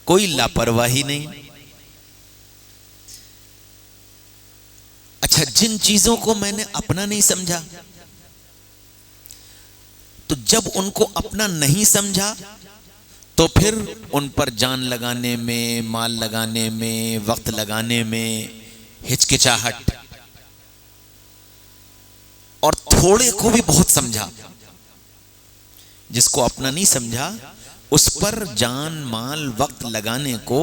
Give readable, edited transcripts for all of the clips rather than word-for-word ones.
कोई लापरवाही नहीं। अच्छा, जिन चीजों को मैंने अपना नहीं समझा, तो जब उनको अपना नहीं समझा तो फिर उन पर जान लगाने में, माल लगाने में, वक्त लगाने में हिचकिचाहट। और थोड़े को भी बहुत समझा, जिसको अपना नहीं समझा उस पर जान, माल, वक्त लगाने को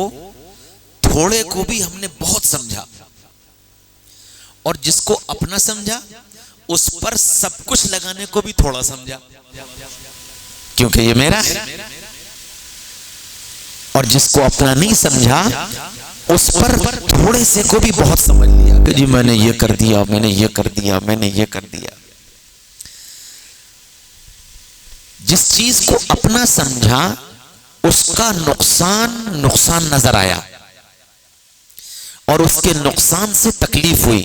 थोड़े को भी हमने बहुत समझा, और जिसको अपना समझा उस पर सब कुछ लगाने को भी थोड़ा समझा, क्योंकि ये मेरा है। और जिसको अपना नहीं समझा उस पर थोड़े से को भी बहुत समझ लिया कि जी मैंने ये कर दिया, मैंने ये कर दिया, मैंने ये कर दिया। जिस चीज को अपना समझा उसका नुकसान नुकसान नजर आया, और उसके नुकसान से तकलीफ हुई,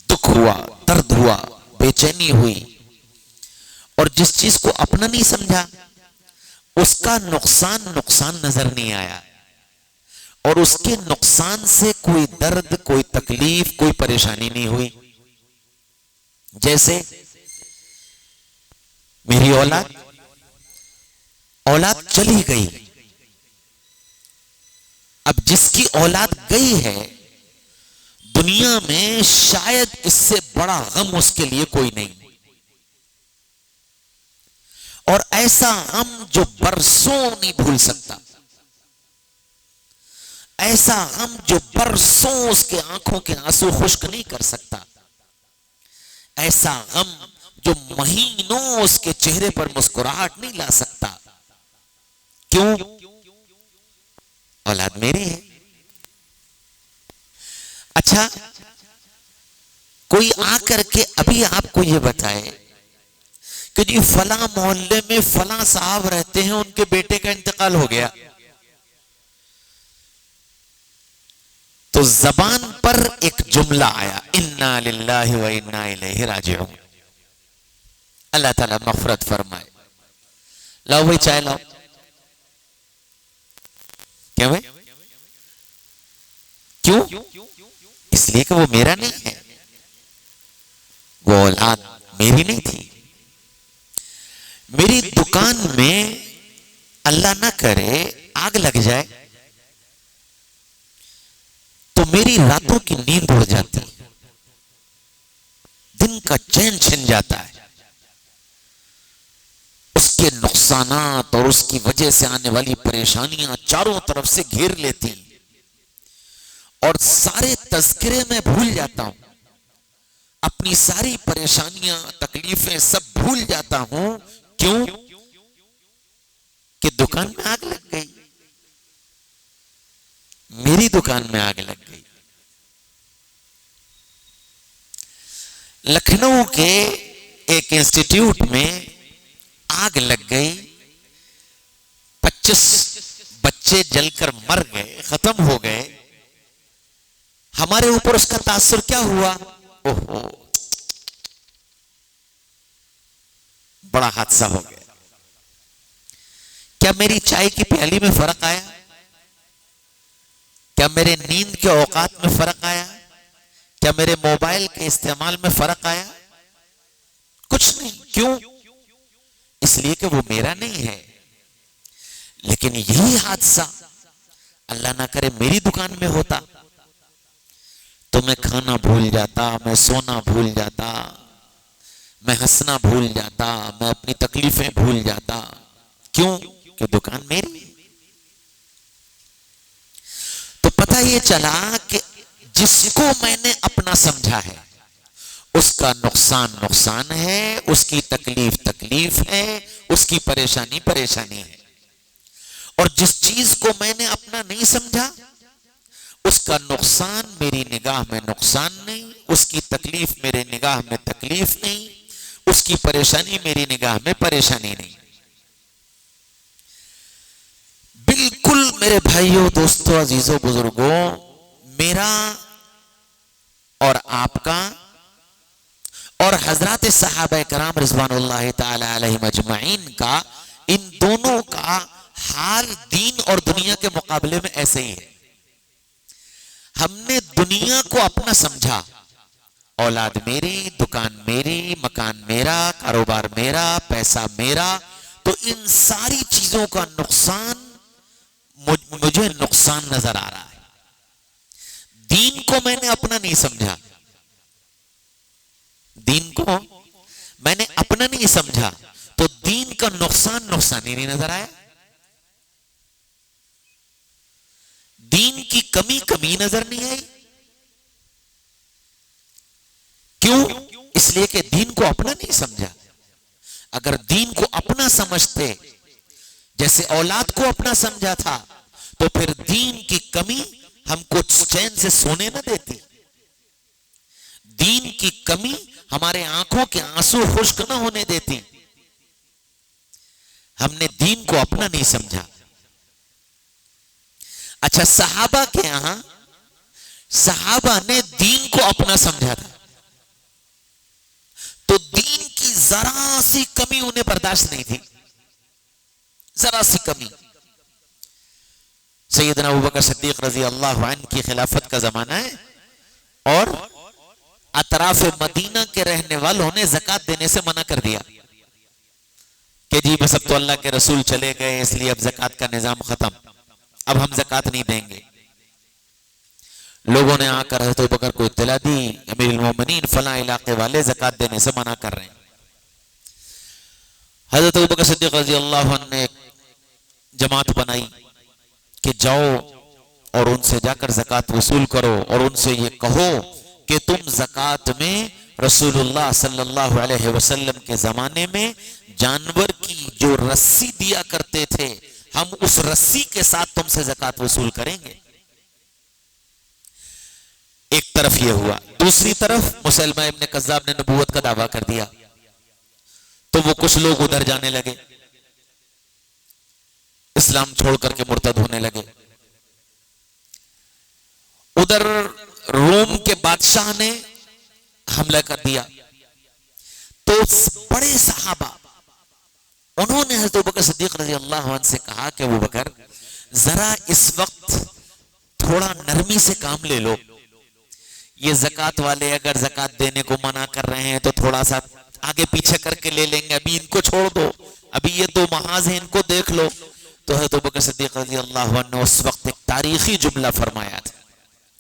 दुख हुआ, दर्द हुआ, बेचैनी हुई। और जिस चीज को अपना नहीं समझा उसका नुकसान नुकसान नजर नहीं आया, और उसके नुकसान से कोई दर्द, कोई तकलीफ, कोई परेशानी नहीं हुई। जैसे मेरी औलाद चली गई। अब जिसकी औलाद गई है दुनिया में, शायद इससे बड़ा गम उसके लिए कोई नहीं। और ऐसा गम जो बरसों नहीं भूल सकता, ऐसा गम जो बरसों उसके आंखों के आंसू खुश्क नहीं कर सकता, ऐसा गम जो महीनों उसके चेहरे पर मुस्कुराहट नहीं ला सकता। क्यों? औलाद मेरी है। अच्छा, कोई आकर के अभी आपको यह बताए कि जी फला मोहल्ले में फला साहब रहते हैं, उनके बेटे का इंतकाल हो गया, तो जबान पर एक जुमला आया, इन्ना लिल्लाहि व इन्ना इलैहि राजिऊन। अल्लाह ताला मग़फ़िरत फरमाए। लाओ भाई चाय लाओ। क्या भाई? क्यों? इसलिए कि वो मेरा नहीं है, वो औलाद मेरी नहीं थी। मेरी दुकान में अल्लाह ना करे आग लग जाए तो मेरी रातों की नींद उड़ जाती, दिन का चैन छिन जाता है। उसके नुकसानात और उसकी वजह से आने वाली परेशानियां चारों तरफ से घेर लेती, और सारे तज़किरे में भूल जाता हूं, अपनी सारी परेशानियां, तकलीफें सब भूल जाता हूं। क्यों? कि दुकान में आग लग गई, मेरी दुकान में आग लग गई। लखनऊ के एक इंस्टीट्यूट में आग लग गई, 25 बच्चे जलकर मर गए, खत्म हो गए। हमारे ऊपर उसका तासुर क्या हुआ? ओहो, बड़ा हादसा हो गया। क्या मेरी चाय की प्याली में फर्क आया? क्या मेरे नींद के औकात में फर्क आया? क्या मेरे मोबाइल के इस्तेमाल में फर्क आया? कुछ नहीं। क्यों? इसलिए कि वो मेरा नहीं है। लेकिन यही हादसा अल्लाह ना करे मेरी दुकान में होता तो मैं खाना भूल जाता, मैं सोना भूल जाता, मैं हंसना भूल जाता, मैं अपनी तकलीफें भूल जाता। क्यों? कि दुकान मेरी। तो पता ये चला कि जिसको मैंने अपना समझा है उसका नुकसान नुकसान है, उसकी तकलीफ तकलीफ है, उसकी परेशानी परेशानी है। और जिस चीज को मैंने अपना नहीं समझा उसका नुकसान मेरी निगाह में नुकसान नहीं, उसकी तकलीफ मेरे निगाह में तकलीफ नहीं, उसकी परेशानी मेरी निगाह में परेशानी नहीं। बिल्कुल मेरे भाइयों, दोस्तों, अजीजों, बुजुर्गों, मेरा और आपका और हजरत सहाबा कराम रिज़वानुल्लाह ताला अलैहिम अजमईन का, इन दोनों का हाल दीन और दुनिया के मुकाबले में ऐसे ही है। हमने दुनिया को अपना समझा, औलाद मेरी, दुकान मेरी, मकान मेरा, कारोबार मेरा, पैसा मेरा, तो इन सारी चीजों का नुकसान मुझे नुकसान नजर आ रहा है। दीन को मैंने अपना नहीं समझा, दीन को मैंने अपना नहीं समझा, तो दीन का नुकसान नुकसान ही नहीं नजर आया। दीन की कमी कमी नजर नहीं आई। क्यों? इसलिए कि दीन को अपना नहीं समझा। अगर दीन को अपना समझते, जैसे औलाद को अपना समझा था, तो फिर दीन की कमी हमको चैन से सोने न देती। दीन की कमी हमारे आंखों के आंसू खुश्क न होने देती। हमने दीन को अपना नहीं समझा। अच्छा, सहाबा के यहां सहाबा ने दीन को अपना समझा था, तो दीन की जरा सी कमी उन्हें बर्दाश्त नहीं थी, जरा सी कमी। सैयदना अबू बकर सिद्दीक रजी अल्लाह अन्हु की खिलाफत का जमाना है, और अतराफ मदीना के रहने वालों ने ज़कात देने से मना कर दिया कि जी बस अब तो अल्लाह के रसूल चले गए, इसलिए अब ज़कात का निजाम खत्म, अब हम ज़कात नहीं देंगे। लोगों ने आकर हज़रत अबू बकर को इत्तला दी, अमीरुल मोमिनीन फलां इलाके वाले ज़कात देने से मना कर रहे हैं। हज़रत अबू बकर सिद्दीक रज़ी अल्लाह अन्हु ने जमात बनाई कि जाओ और उनसे जाकर ज़कात वसूल करो, और उनसे ये कहो कि तुम ज़कात में रसूलुल्लाह सल्लल्लाहु अलैहि वसल्लम के ज़माने में जानवर की जो रस्सी दिया करते थे, हम उस रस्सी के साथ तुमसे ज़कात वसूल करेंगे। एक तरफ ये हुआ, दूसरी तरफ मुसलमा इब्न कज़्ज़ाब ने नबूवत का दावा कर दिया, तो वो कुछ लोग उधर जाने लगे, इस्लाम छोड़ करके मुर्तद होने लगे। उधर रोम के बादशाह ने हमला कर दिया, तो बड़े सहाबा उन्होंने हज़रत अबू बकर सिद्दीक रज़ी अल्लाह अन्हु से कहा कि अबू बकर जरा इस वक्त थोड़ा नरमी से काम ले लो, ये ज़कात वाले अगर ज़कात देने को मना कर रहे हैं तो थोड़ा सा आगे पीछे करके ले लेंगे, अभी इनको छोड़ दो, अभी ये दो महाज हैं, इनको देख लो। तो हज़रत अबू बकर सिद्दीक रज़ी अल्लाह अन्हु ने उस वक्त एक तारीखी जुमला फरमाया था।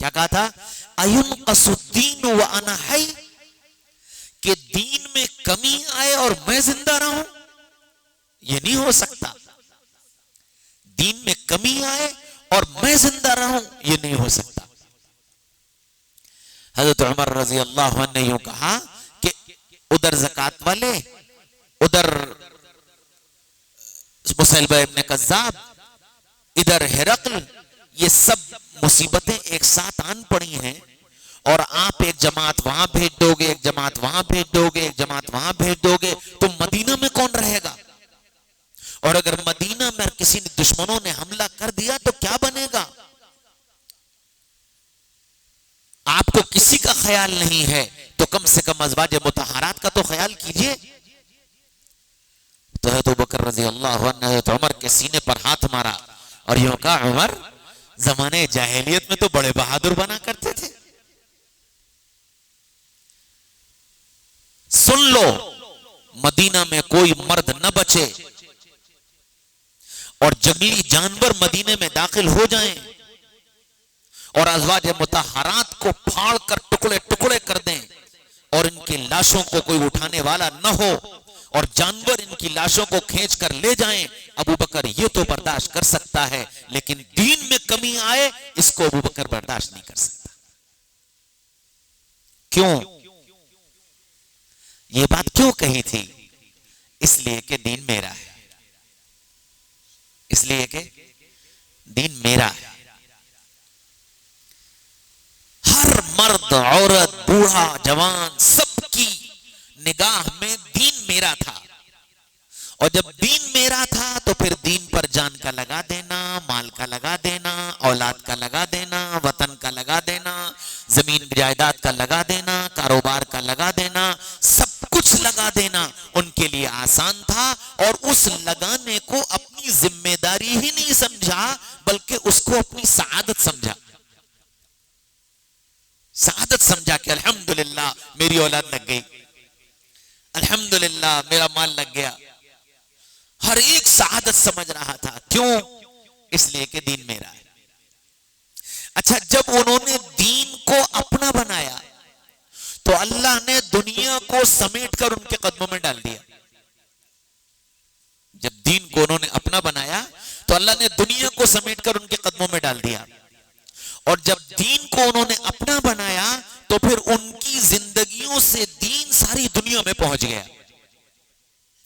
क्या कहा था? अयुनक़सुद्दीन व अना हय, कि दीन में कमी आए और मैं जिंदा रहूं, ये नहीं हो सकता। दीन में कमी आए और मैं जिंदा रहूं, ये नहीं हो सकता। हज़रत उमर रज़ी अल्लाह अन्हु ने यूं कहा कि उधर ज़कात वाले, उधर मुसलमा इब्न कज़्ज़ाब, इधर हिरक़ल, ये सब मुसीबतें एक साथ आन पड़ी हैं, और आप एक जमात वहां भेज दोगे, एक जमात वहां भेज दोगे, एक जमात वहां भेज दोगे, तो मदीना में कौन रहेगा? और अगर मदीना में किसी ने दुश्मनों ने हमला कर दिया तो क्या बनेगा? आपको किसी का ख्याल नहीं है, तो कम से कम अज़वाज मुतहरात का तो ख्याल कीजिए। तो हज़रत अबू बकर रज़ी अल्लाह अन्हु ने उमर के सीने पर हाथ मारा और यूं कहा, उमर ज़माने जाहिलियत में तो बड़े बहादुर बना करते थे, सुन लो, मदीना में कोई मर्द न बचे और जंगली जानवर मदीने में दाखिल हो जाएं और अज़वाज मुतहरात को फाड़ कर टुकड़े टुकड़े कर दें, और इनकी लाशों को कोई उठाने वाला न हो, और जानवर इनकी लाशों को खींच कर ले जाएं, अबू बकर ये तो बर्दाश्त कर सकता है, लेकिन दीन में कमी आए इसको अबू बकर बर्दाश्त नहीं कर सकता। क्यों? ये बात क्यों कही थी? इसलिए कि दीन मेरा है, इसलिए कि दीन मेरा है। हर मर्द, औरत, बूढ़ा, जवान, सबकी निगाह में दीन मेरा था, और जब दीन मेरा था तो फिर दीन पर जान का लगा देना, माल का लगा देना, औलाद का लगा देना, वतन का लगा देना, जमीन जायदाद का लगा देना, कारोबार का लगा देना, सब कुछ लगा देना उनके लिए आसान था, और उस लगाने को अपनी जिम्मेदारी ही नहीं समझा, बल्कि उसको अपनी सआदत समझा। सआदत समझा कि अल्हम्दुलिल्लाह मेरी औलाद लग गई, अल्हम्दुलिल्लाह मेरा माल लग गया। हर एक सआदत समझ रहा था। क्यों? इसलिए कि दीन मेरा है। अच्छा, जब उन्होंने दीन को अपना बनाया तो अल्लाह ने दुनिया को समेटकर उनके कदमों में डाल दिया। जब दीन को उन्होंने अपना बनाया तो अल्लाह ने दुनिया को समेटकर उनके कदमों में डाल दिया। और जब दीन को उन्होंने अपना बनाया तो फिर उनकी जिंदगियों से दीन सारी दुनिया में पहुंच गया,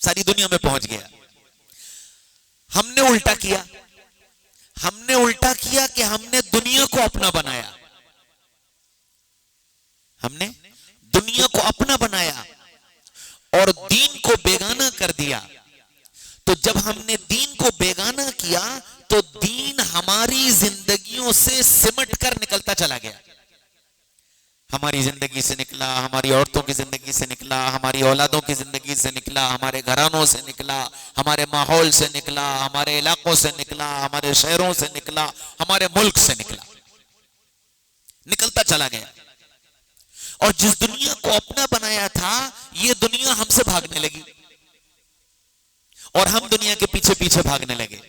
सारी दुनिया में पहुंच गया। हमने उल्टा किया, हमने उल्टा किया कि हमने दुनिया को अपना बनाया, हमने दुनिया को अपना बनाया और दीन को बेगाना कर दिया। तो जब हमने दीन को बेगाना किया तो दीन हमारी जिंदगियों से सिमट कर निकलता चला गया। हमारी जिंदगी से निकला, हमारी औरतों की जिंदगी से निकला, हमारी औलादों की जिंदगी से निकला, हमारे घरानों से निकला, हमारे माहौल से निकला, हमारे इलाकों से निकला, हमारे शहरों से निकला, हमारे मुल्क से निकला, निकलता चला गया। और जिस दुनिया को अपना बनाया था, ये दुनिया हमसे भागने लगी और हम दुनिया के पीछे पीछे भागने लगे।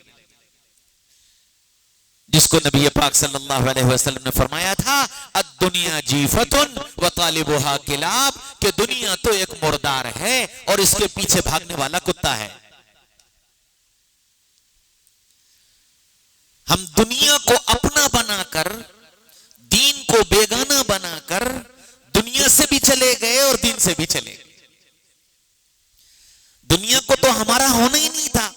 जिसको नबी पाक सल्लल्लाहु अलैहि वसल्लम ने फरमाया था, अद्दुनिया जीफतुन व तालिबुहा किलाब, कि दुनिया तो एक मुर्दार है और इसके पीछे भागने वाला कुत्ता है। हम दुनिया को अपना बनाकर, दीन को बेगाना बनाकर दुनिया से भी चले गए और दीन से भी चले गए। दुनिया को तो हमारा होना ही नहीं था,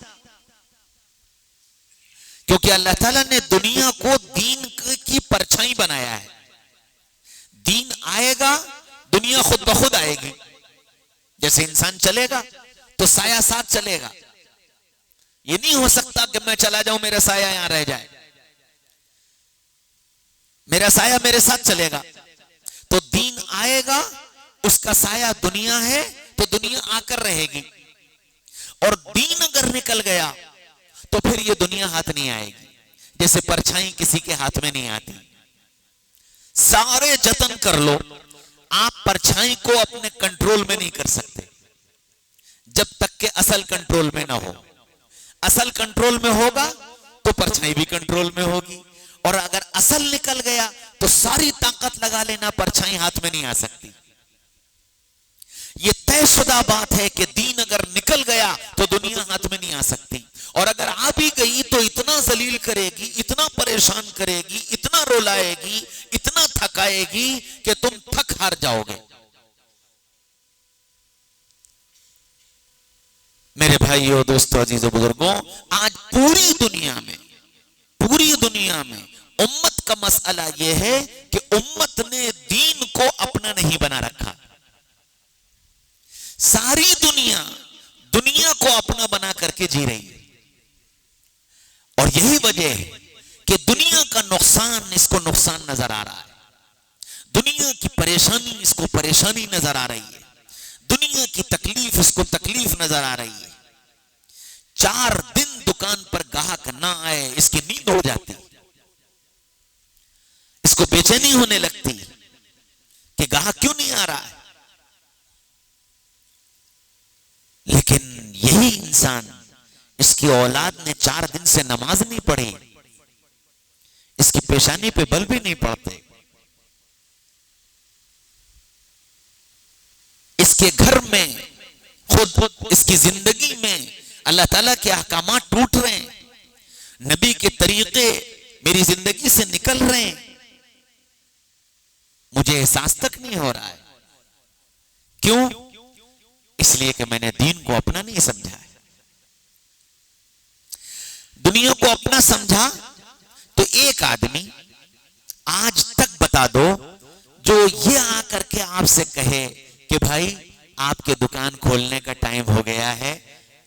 क्योंकि अल्लाह ताला ने दुनिया को दीन की परछाई बनाया है। दीन आएगा, दुनिया खुद ब खुद आएगी। जैसे इंसान चलेगा तो साया साथ चलेगा। ये नहीं हो सकता कि मैं चला जाऊं, मेरा साया यहां रह जाए। मेरा साया मेरे साथ चलेगा। तो दीन आएगा, उसका साया दुनिया है, तो दुनिया आकर रहेगी। और दीन अगर निकल गया तो फिर ये दुनिया हाथ नहीं आएगी। जैसे परछाई किसी के हाथ में नहीं आती। सारे जतन कर लो, आप परछाई को अपने कंट्रोल में नहीं कर सकते जब तक के असल कंट्रोल में ना हो। असल कंट्रोल में होगा तो परछाई भी कंट्रोल में होगी। और अगर असल निकल गया तो सारी ताकत लगा लेना, परछाई हाथ में नहीं आ सकती। ये तयशुदा बात है कि दीन अगर निकल गया तो दुनिया हाथ में नहीं आ सकती। और अगर आ भी गई तो इतना जलील करेगी, इतना परेशान करेगी, इतना रुलाएगी, इतना थकाएगी कि तुम थक हार जाओगे। मेरे भाइयों, दोस्तों, अजीजों, बुजुर्गों, आज पूरी दुनिया में उम्मत का मसला यह है कि उम्मत ने दीन को अपना नहीं बना रखा। सारी दुनिया को अपना बना करके जी रही है। और यही वजह है कि दुनिया का नुकसान इसको नुकसान नजर आ रहा है, दुनिया की परेशानी इसको परेशानी नजर आ रही है, दुनिया की तकलीफ इसको तकलीफ नजर आ रही है। 4 दिन दुकान पर ग्राहक ना आए, इसकी नींद हो जाती, इसको बेचैनी होने लगती कि ग्राहक क्यों नहीं आ रहा है। लेकिन यही इंसान, इसकी औलाद ने 4 दिन से नमाज नहीं पढ़ी, इसकी पेशानी पे बल भी नहीं पड़ते, इसके घर में खुद इसकी जिंदगी में अल्लाह ताला के अहकामात टूट रहे हैं, नबी के तरीके मेरी जिंदगी से निकल रहे हैं, मुझे एहसास तक नहीं हो रहा है। क्यों? इसलिए कि मैंने दीन को अपना नहीं समझा है। दुनिया को अपना समझा तो एक आदमी आज तक बता दो जो ये आकर के आपसे कहे कि भाई आपके दुकान खोलने का टाइम हो गया है,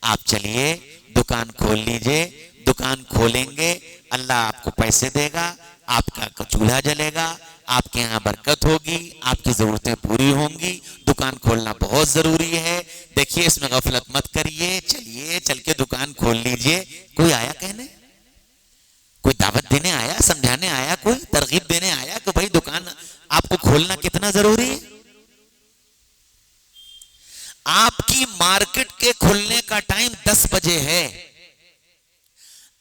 आप चलिए दुकान खोल लीजिए, दुकान खोलेंगे, अल्लाह आपको पैसे देगा, आपका चूल्हा जलेगा, आपके यहां बरकत होगी, आपकी जरूरतें पूरी होंगी। दुकान खोलना बहुत जरूरी है। देखिए इसमें गफलत मत करिए, चलिए चल के दुकान खोल लीजिए। कोई आया कहने, कोई दावत देने आया, समझाने आया, कोई तरगीब देने आया कि भाई दुकान आपको खोलना कितना जरूरी है? आपकी मार्केट के खुलने का टाइम 10 बजे है।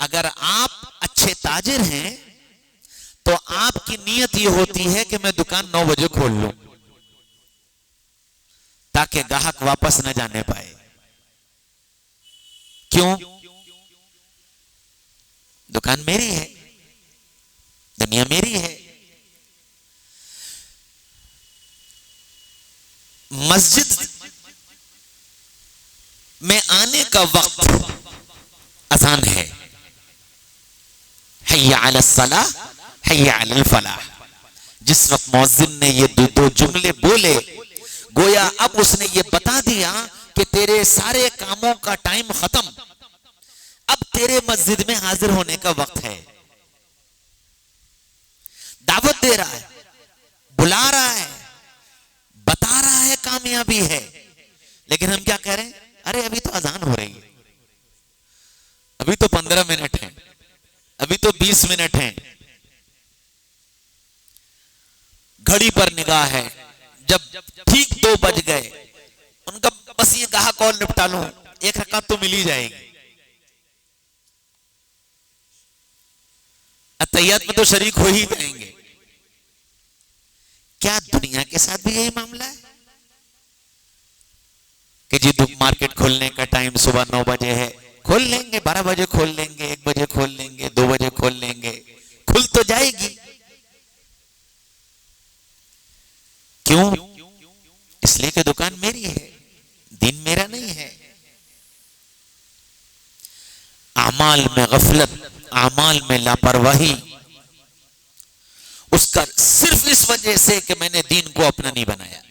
अगर आप अच्छे ताजिर हैं तो आपकी नीयत यह होती है कि मैं दुकान 9 बजे खोल लूं ताकि ग्राहक वापस न जाने पाए। क्यों? दुकान मेरी है, दुनिया मेरी है। मस्जिद में आने का वक्त अजान है, हय्या अला सलाह हय्या अल फलाह। जिस वक्त मुअज्जिन ने ये दो जुमले बोले, गोया अब उसने ये बता दिया कि तेरे सारे कामों का टाइम खत्म, अब तेरे मस्जिद में हाजिर होने का वक्त है। दावत दे रहा है, बुला रहा है, बता रहा है कामयाबी है, लेकिन हम क्या कह रहे हैं? अरे अभी तो अजान हो रही है, अभी तो 15 मिनट है, अभी तो 20 मिनट है। घड़ी पर निगाह है, जब ठीक 2 बज गए, उनका बस ये ग्राहक और निपटा लूं, एक रकात तो मिल ही जाएगी। अतहियात में तो शरीक हो ही जाएंगे। क्या दुनिया के साथ भी यही मामला है कि जी मार्केट खोलने का टाइम सुबह 9 बजे है, खोल लेंगे, 12 बजे खोल लेंगे, 1 बजे खोल लेंगे, 2 बजे खोल लेंगे, खुल तो जाएगी। क्यों? इसलिए कि दुकान मेरी है, दिन मेरा नहीं है। आमाल में गफलत, आमाल में लापरवाही, उसका सिर्फ इस वजह से कि मैंने दीन को अपना नहीं बनाया।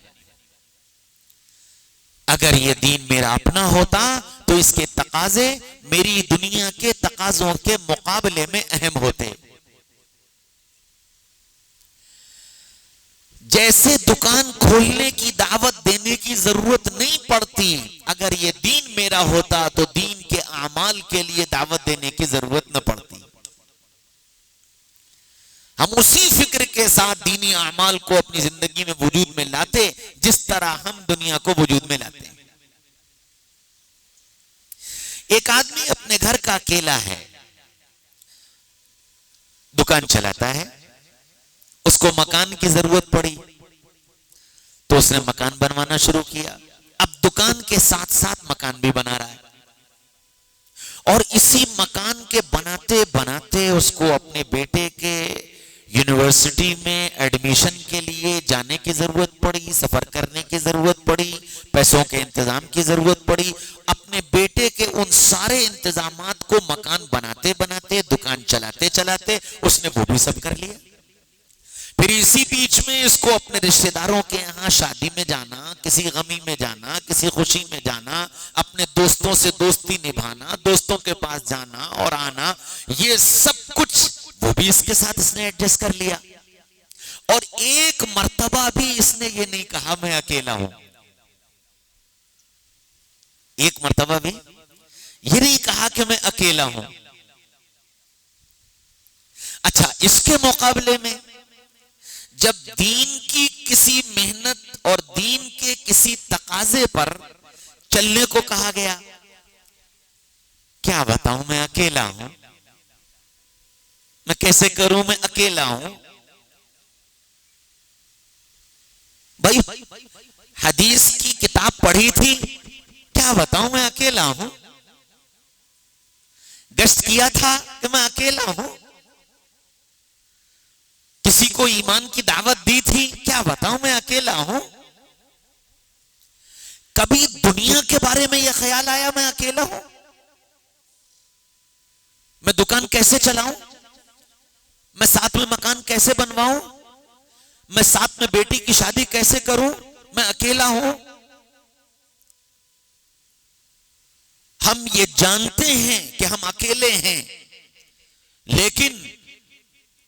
अगर ये दीन मेरा अपना होता तो इसके तकाजे मेरी दुनिया के तकाजों के मुकाबले में अहम होते। जैसे दुकान खोलने की दावत देने की जरूरत नहीं पड़ती, अगर ये दीन मेरा होता तो दीन के आमाल के लिए दावत देने की जरूरत न पड़ती। हम उसी फिक्र के साथ दीनी आमाल को अपनी जिंदगी में वजूद में लाते जिस तरह हम दुनिया को वजूद में लाते हैं। एक आदमी अपने घर का अकेला है, दुकान चलाता है, उसको मकान की जरूरत पड़ी तो उसने मकान बनवाना शुरू किया। अब दुकान के साथ साथ मकान भी बना रहा है और इसी मकान के बनाते बनाते उसको अपने बेटे के यूनिवर्सिटी में एडमिशन के लिए जाने की जरूरत पड़ी, सफर करने की जरूरत पड़ी, पैसों के इंतजाम की जरूरत पड़ी। अपने बेटे के उन सारे इंतजामात को मकान बनाते बनाते, दुकान चलाते चलाते उसने वो भी सब कर लिया। फिर इसी बीच में इसको अपने रिश्तेदारों के यहाँ शादी में जाना, किसी गमी में जाना, किसी खुशी में जाना, अपने दोस्तों से दोस्ती निभाना, दोस्तों के पास जाना और आना, ये सब कुछ वो भी इसके साथ इसने एडजस्ट कर लिया। और एक मर्तबा भी इसने ये नहीं कहा मैं अकेला हूं, एक मर्तबा भी ये नहीं कहा कि मैं अकेला हूं। अच्छा, इसके मुकाबले में जब दीन की किसी मेहनत और दीन के किसी तकाजे पर चलने को कहा गया, क्या बताऊं मैं अकेला हूं, मैं कैसे करूं, मैं अकेला हूं। भाई हदीस की किताब पढ़ी थी, क्या बताऊं मैं अकेला हूं। गश्त किया था कि मैं अकेला हूं। किसी को ईमान की दावत दी थी, क्या बताऊं मैं अकेला हूं। कभी दुनिया के बारे में यह ख्याल आया मैं अकेला हूं, मैं दुकान कैसे चलाऊं, मैं साथ में मकान कैसे बनवाऊं, मैं साथ में बेटी की शादी कैसे करूं, मैं अकेला हूं। हम ये जानते हैं कि हम अकेले हैं, लेकिन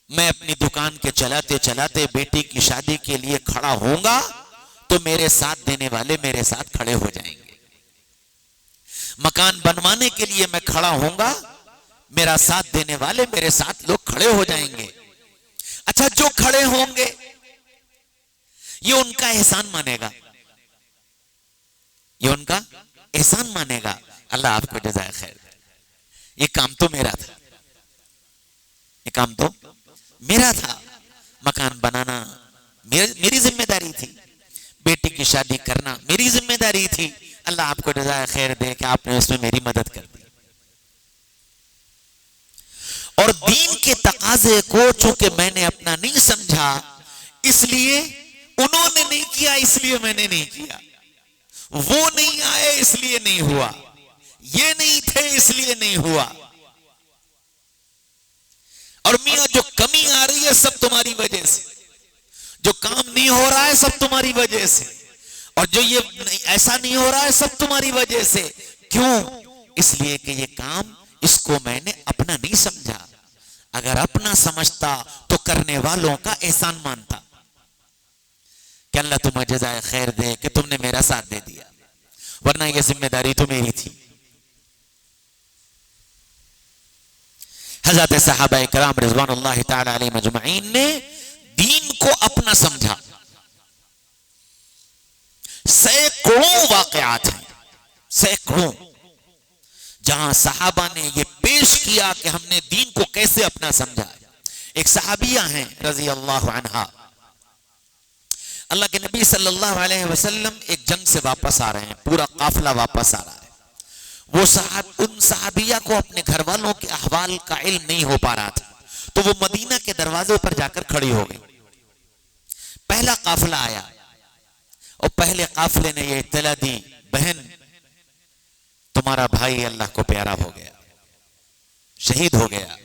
मैं अपनी दुकान दुकान के चलाते चलाते बेटी की शादी के लिए खड़ा होऊंगा तो मेरे साथ देने वाले मेरे साथ खड़े हो जाएंगे। मकान बनवाने के लिए मैं खड़ा होऊंगा, मेरा साथ देने वाले मेरे साथ लोग खड़े हो जाएंगे। अच्छा, जो खड़े होंगे ये उनका एहसान मानेगा, ये उनका एहसान मानेगा। अल्लाह आपको जज़ाए खैर। ये काम तो मेरा था, ये काम तो मेरा था। मकान बनाना मेरी जिम्मेदारी थी, बेटी की शादी करना मेरी जिम्मेदारी थी। अल्लाह आपको जज़ाए खैर दे कि आपने उसमें मेरी मदद कर दी। और दीन के तकाजे को चूंकि मैंने अपना नहीं समझा, इसलिए उन्होंने नहीं किया, इसलिए मैंने नहीं किया। वो नहीं आए इसलिए नहीं हुआ, ये नहीं थे इसलिए नहीं हुआ। और मियां जो कमी आ रही है सब तुम्हारी वजह से, जो काम नहीं हो रहा है सब तुम्हारी वजह से, और जो ये ऐसा नहीं हो रहा है सब तुम्हारी वजह से। क्यों? इसलिए कि ये काम, इसको मैंने अपना नहीं समझा। अगर अपना समझता तो करने वालों का एहसान मानता कि अल्लाह तुम्हें जज़ाए खैर दे कि तुमने मेरा साथ दे दिया, वरना यह जिम्मेदारी तो मेरी थी। हज़रत सहाबा इकराम रिज़वानुल्लाहि ताला अलैहिम अजमईन ने दीन को अपना समझा। सैकड़ों वाक़यात हैं, सैकड़ों, जहां सहाबा ने यह पेश किया कि हमने दीन को कैसे अपना समझा। एक सहाबिया हैं रज़ी अल्लाह अन्हा, अल्लाह के नबी सल्लल्लाहु अलैहि वसल्लम एक जंग से वापस आ रहे हैं, पूरा काफिला वापस आ रहा है। वो उन सहाबिया को अपने घर वालों के अहवाल का इल्म नहीं हो पा रहा था, तो वो मदीना के दरवाजे पर जाकर खड़ी हो गई। पहला काफिला आया और पहले काफिले ने यह इत्तला दी, बहन तुम्हारा भाई अल्लाह को प्यारा हो गया, शहीद हो गया।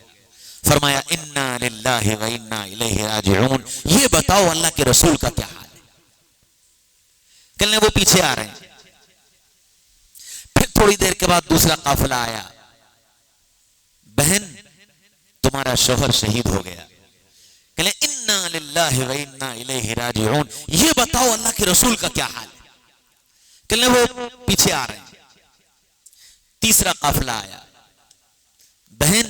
फरमाया इन्ना लिल्लाहि व इन्ना इलैहि राजिऊन। ये बताओ अल्लाह के रसूल का क्या हाल है? कहने वो पीछे आ रहे हैं। फिर थोड़ी देर के बाद दूसरा काफिला आया, बहन तुम्हारा शोहर शहीद हो गया। कहने इन्ना लिल्लाहि व इन्ना इलैहि राजिऊन। ये बताओ अल्लाह के रसूल का क्या हाल है? कहने वो पीछे आ रहे हैं। तीसरा काफिला आया, बहन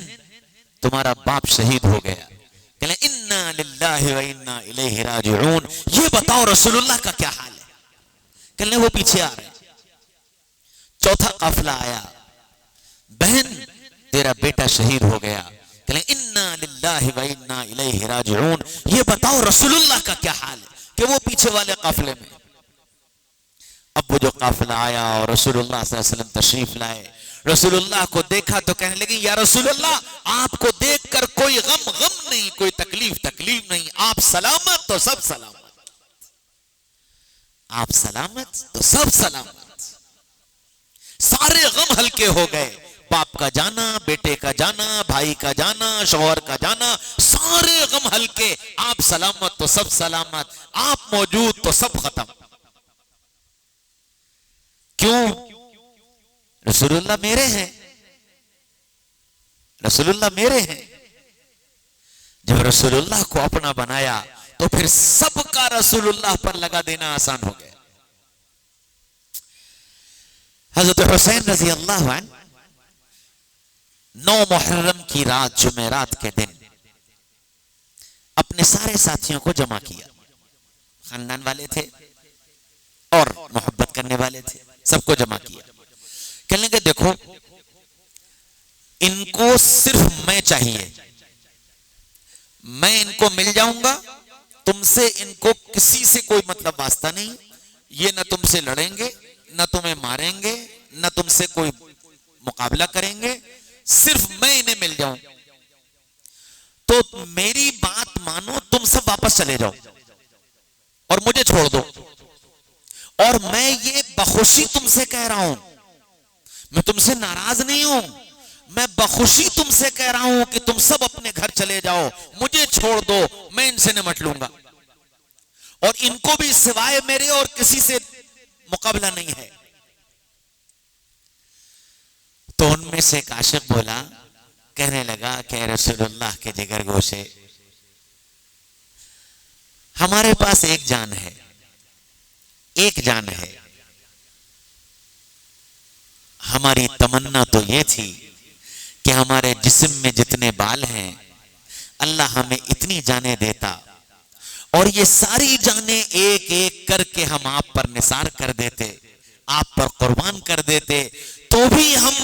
तुम्हारा बाप शहीद हो गया। कहने इन्ना लिल्लाहि व इन्ना इलैहि राजिऊन। ये बताओ रसूलुल्लाह का क्या हाल है? कहने वो पीछे आ रहे हैं। चौथा काफिला आया, बहन तेरा बेटा शहीद हो गया। कहने इन्ना लिल्लाहि व इन्ना इलैहि राजिऊन। ये बताओ रसूलुल्लाह का क्या हाल है? कि वो पीछे वाले काफिले में। अब वो जो काफिला आया और रसूलुल्लाह सल्लल्लाहु अलैहि वसल्लम तशरीफ लाए, रसूलुल्लाह को देखा तो कहने लगी, या रसूलुल्लाह आपको देखकर कोई गम गम नहीं, कोई तकलीफ तकलीफ नहीं, आप सलामत तो सब सलामत, आप सलामत तो सब सलामत। सारे गम हल्के हो गए, बाप का जाना, बेटे का जाना, भाई का जाना, शौहर का जाना, सारे गम हल्के। आप सलामत तो सब सलामत, आप मौजूद तो सब खत्म। क्यों? रसूलुल्लाह मेरे हैं, रसूलुल्लाह मेरे हैं। जब रसूलुल्लाह को अपना बनाया तो फिर सबका रसूलुल्लाह पर लगा देना आसान हो गया। हजरत हुसैन रजी अल्लाह अन्हु 9 मुहर्रम की रात, जुमेरात के दिन अपने सारे साथियों को जमा किया। खानदान वाले थे और मोहब्बत करने वाले थे, सबको जमा किया। कहने के देखो इनको सिर्फ मैं चाहिए, मैं इनको मिल जाऊंगा, तुमसे इनको किसी से कोई मतलब वास्ता नहीं। ये न तुमसे लड़ेंगे, न तुम्हें मारेंगे, न तुमसे कोई मुकाबला करेंगे, सिर्फ मैं इन्हें मिल जाऊं। तो मेरी बात मानो, तुम सब वापस चले जाओ और मुझे छोड़ दो। और मैं ये बखुशी तुमसे कह रहा हूं, मैं तुमसे नाराज नहीं हूं, मैं बखुशी तुमसे कह रहा हूं कि तुम सब अपने घर चले जाओ, मुझे छोड़ दो, मैं इनसे निपट लूंगा और इनको भी सिवाय मेरे और किसी से मुकाबला नहीं है। तो उनमें से एक आशिक बोला, कहने लगा कि रसूलुल्लाह के जिगर गोशे, हमारे पास एक जान है, एक जान है। हमारी तमन्ना तो ये थी कि हमारे जिस्म में जितने बाल हैं अल्लाह हमें इतनी जाने देता और ये सारी जाने एक एक करके हम आप पर निसार कर देते, आप पर कुर्बान कर देते, तो भी हम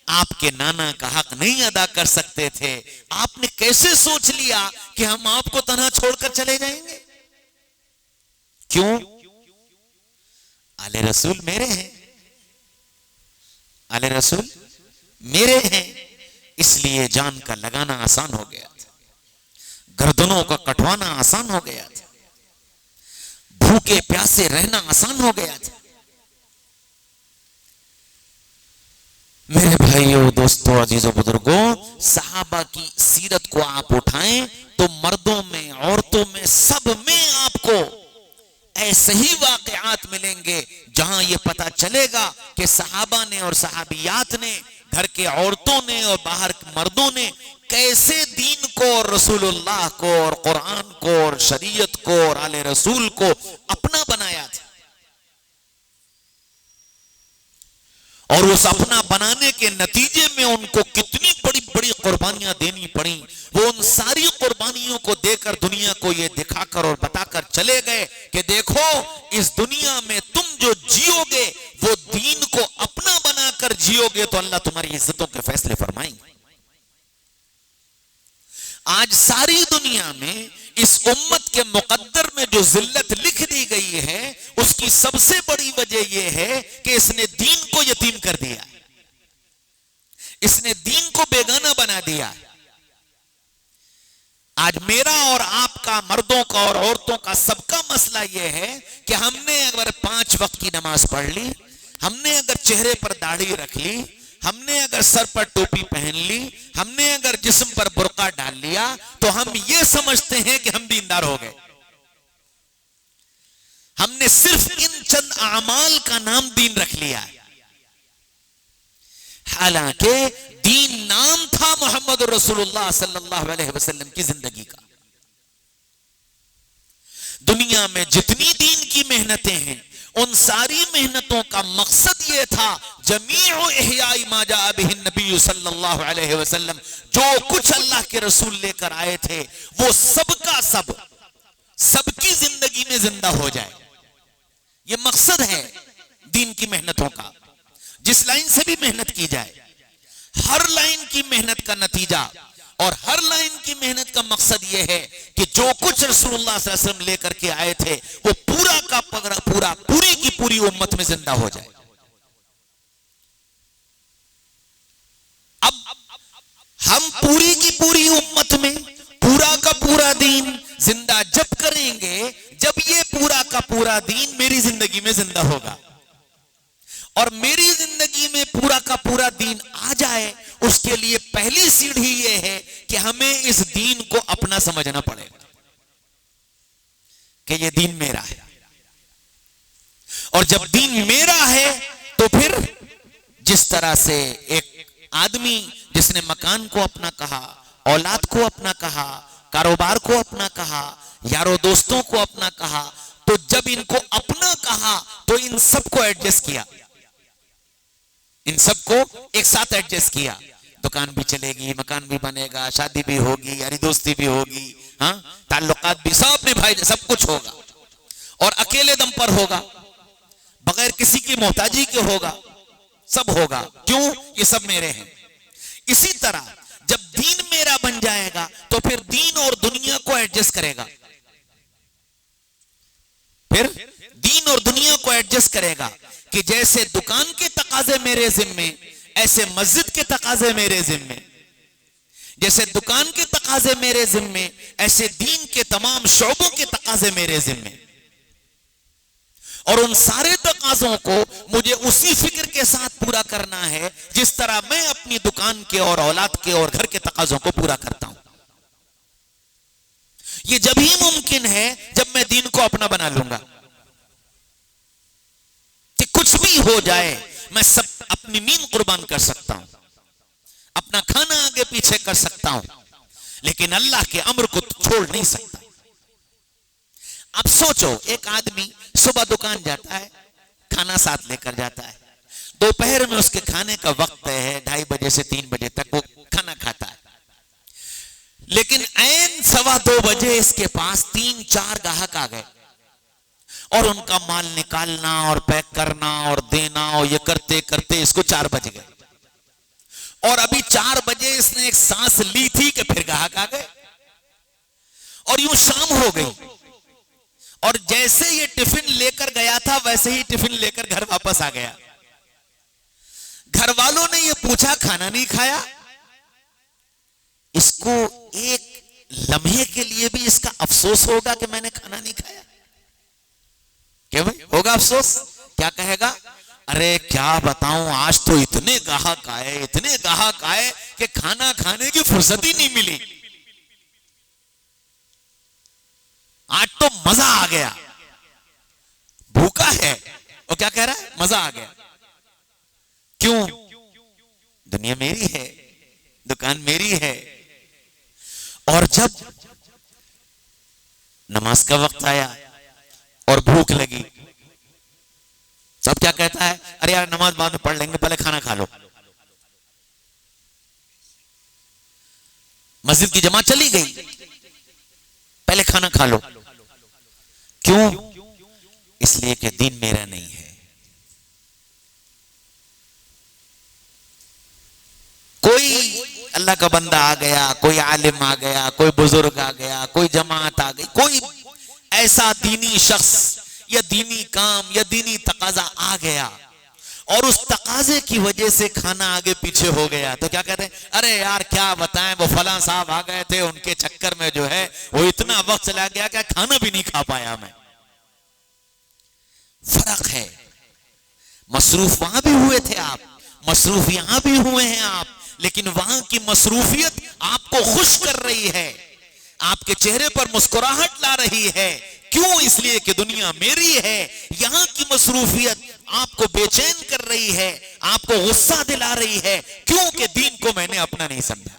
आपके नाना का हक नहीं अदा कर सकते थे। आपने कैसे सोच लिया कि हम आपको तन्हा छोड़कर चले जाएंगे? क्यों? आले रसूल मेरे हैं, आले रसूल मेरे हैं, इसलिए जान का लगाना आसान हो गया था, गर्दनों का कटवाना आसान हो गया था, भूखे प्यासे रहना आसान हो गया था। मेरे भाइयों, दोस्तों, अजीजों, बुजुर्गों, सहाबा की सीरत को आप उठाएं तो मर्दों में, औरतों में, सब में आपको ऐसे ही वाकयात मिलेंगे जहां ये पता चलेगा कि सहाबा ने और सहाबियात ने, घर के औरतों ने और बाहर के मर्दों ने कैसे दीन को और रसूलुल्लाह को और कुरान को और शरीयत को और आले रसूल को अपना बनाया था। और उस अपना बनाने के नतीजे में उनको कितनी बड़ी बड़ी कुर्बानियां देनी पड़ी। वो उन सारी कुर्बानियों को देकर दुनिया को ये दिखाकर और बताकर चले गए कि देखो, इस दुनिया में तुम जो जियोगे वो दीन को अपना बनाकर जियोगे तो अल्लाह तुम्हारी इज्जतों के फैसले फरमाएंगे। आज सारी दुनिया में इस उम्मत के मुकद्दर में जो जिल्लत लिख दी गई है उसकी सबसे बड़ी वजह यह है कि इसने दीन को यतीम कर दिया, इसने दीन को बेगाना बना दिया। आज मेरा और आपका, मर्दों का और औरतों का, सबका मसला यह है कि हमने अगर 5 वक्त की नमाज पढ़ ली, हमने अगर चेहरे पर दाढ़ी रख ली, हमने अगर सर पर टोपी पहन ली, हमने अगर जिस्म पर बुर्का डाल लिया तो हम ये समझते हैं कि हम दीनदार हो गए। हमने सिर्फ इन चंद आमाल का नाम दीन रख लिया है, हालांकि दीन नाम था मोहम्मद रसूलुल्लाह सल्लल्लाहु अलैहि वसल्लम की जिंदगी का। दुनिया में जितनी दीन की मेहनतें हैं उन सारी मेहनतों का मकसद यह था, जमीउ इहयाई मा जा बिही नबी सल्लल्लाहु अलैहि वसल्लम, जो कुछ अल्लाह के रसूल लेकर आए थे वो सबका सब सबकी जिंदगी में जिंदा हो जाए। ये मकसद है दीन की मेहनतों का। जिस लाइन से भी मेहनत की जाए, हर लाइन की मेहनत का नतीजा और हर लाइन की मेहनत का मकसद यह है कि जो कुछ रसूलुल्लाह सल्लल्लाहु अलैहि वसल्लम लेकर के आए थे वो पूरा का पूरा पूरी की पूरी उम्मत में जिंदा हो जाए। अब हम पूरी की पूरी उम्मत में पूरा का पूरा दीन जिंदा जब करेंगे जब ये पूरा का पूरा दीन मेरी जिंदगी में जिंदा होगा। और मेरी जिंदगी में पूरा का पूरा दीन आ जाए, उसके लिए पहली सीढ़ी यह है कि हमें इस दीन को अपना समझना पड़ेगा कि यह दीन मेरा है। और जब दीन मेरा है तो फिर जिस तरह से एक आदमी जिसने मकान को अपना कहा, औलाद को अपना कहा, कारोबार को अपना कहा, यारों दोस्तों को अपना कहा, तो जब इनको अपना कहा तो इन सबको एडजस्ट किया, इन सबको एक साथ एडजस्ट किया। दुकान भी चलेगी, मकान भी बनेगा, शादी भी होगी, यारी दोस्ती भी होगी, हाँ, ताल्लुकात भी, सब अपने भाई सब कुछ होगा और अकेले दम पर होगा, बगैर किसी की मोहताजी के होगा, सब होगा। क्यों? ये सब मेरे हैं। इसी तरह जब दीन मेरा बन जाएगा तो फिर दीन और दुनिया को एडजस्ट करेगा, फिर दीन और दुनिया को एडजस्ट करेगा कि जैसे दुकान के तकाजे मेरे जिम्मे ऐसे मस्जिद के तकाजे मेरे जिम्मे, जैसे दुकान के तकाजे मेरे जिम्मे ऐसे दीन के तमाम शोबों के तकाजे मेरे जिम्मे। और उन सारे तकाजों को मुझे उसी फिक्र के साथ पूरा करना है जिस तरह मैं अपनी दुकान के और औलाद के और घर के तकाजों को पूरा करता हूं। यह जब ही मुमकिन है जब मैं दीन को अपना बना लूंगा कि कुछ भी हो जाए मैं सब अपनी नींद कुर्बान कर सकता हूं, अपना खाना आगे पीछे कर सकता हूं, लेकिन अल्लाह के अम्र को छोड़ नहीं सकता। अब सोचो, एक आदमी सुबह दुकान जाता है, खाना साथ लेकर जाता है, दोपहर में उसके खाने का वक्त है 2:30 बजे से 3 बजे तक वो खाना खाता है, लेकिन ऐन 2:15 बजे इसके पास 3-4 ग्राहक आ गए और उनका माल निकालना और पैक करना और देना और ये करते करते इसको 4 बज गए। और अभी 4 बजे इसने एक सांस ली थी कि फिर ग्राहक आ गए और यूं शाम हो गई। और जैसे ये टिफिन लेकर गया था वैसे ही टिफिन लेकर घर वापस आ गया। घर वालों ने ये पूछा खाना नहीं खाया? इसको एक लम्हे के लिए भी इसका अफसोस होगा कि मैंने खाना नहीं खाया? क्या भाई होगा अफसोस? क्या कहेगा? अरे क्या बताऊं, आज तो इतने ग्राहक आए कि खाना खाने की फुर्सत ही नहीं मिली। आज तो मजा आ गया। भूखा है और क्या कह रहा है? मजा आ गया। क्यों? दुनिया मेरी है, दुकान मेरी है। और जब नमाज का वक्त आया और भूख लगी, सब क्या कहता है? अरे यार नमाज बाद में पढ़ लेंगे, पहले खाना खा लो। मस्जिद की जमात चली गई, पहले खाना खा लो। क्यों? इसलिए कि दीन मेरा नहीं है। कोई अल्लाह का बंदा आ गया, कोई आलिम आ गया, कोई बुजुर्ग आ गया, कोई जमात आ गई, कोई ऐसा दीनी शख्स या दीनी काम या दीनी तकाजा आ गया और उस तकाजे की वजह से खाना आगे पीछे हो गया, तो क्या कहते हैं? अरे यार क्या बताएं, वो फलां साहब आ गए थे, उनके चक्कर में जो है वो इतना वक्त चला गया कि खाना भी नहीं खा पाया मैं। फर्क है। मसरूफ वहां भी हुए थे आप, मसरूफ यहां भी हुए हैं आप, लेकिन वहां की मसरूफियत आपको खुश कर रही है, आपके चेहरे पर मुस्कुराहट ला रही है। क्यों? इसलिए कि दुनिया मेरी है। यहां की मसरूफियत आपको बेचैन कर रही है, आपको गुस्सा दिला रही है। क्यों? कि दीन को मैंने अपना नहीं समझा।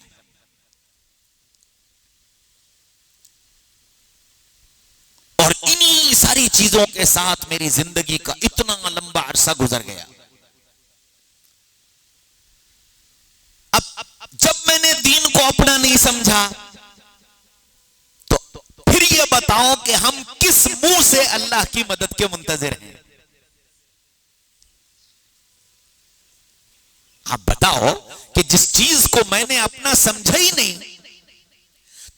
और इन्हीं सारी चीजों के साथ मेरी जिंदगी का इतना लंबा अरसा गुजर गया। अब जब मैंने दीन को अपना नहीं समझा, तो फिर ये बताओ कि हम किस मुंह से अल्लाह की मदद के मुंतजिर हैं? आप बताओ कि जिस चीज को मैंने अपना समझा ही नहीं,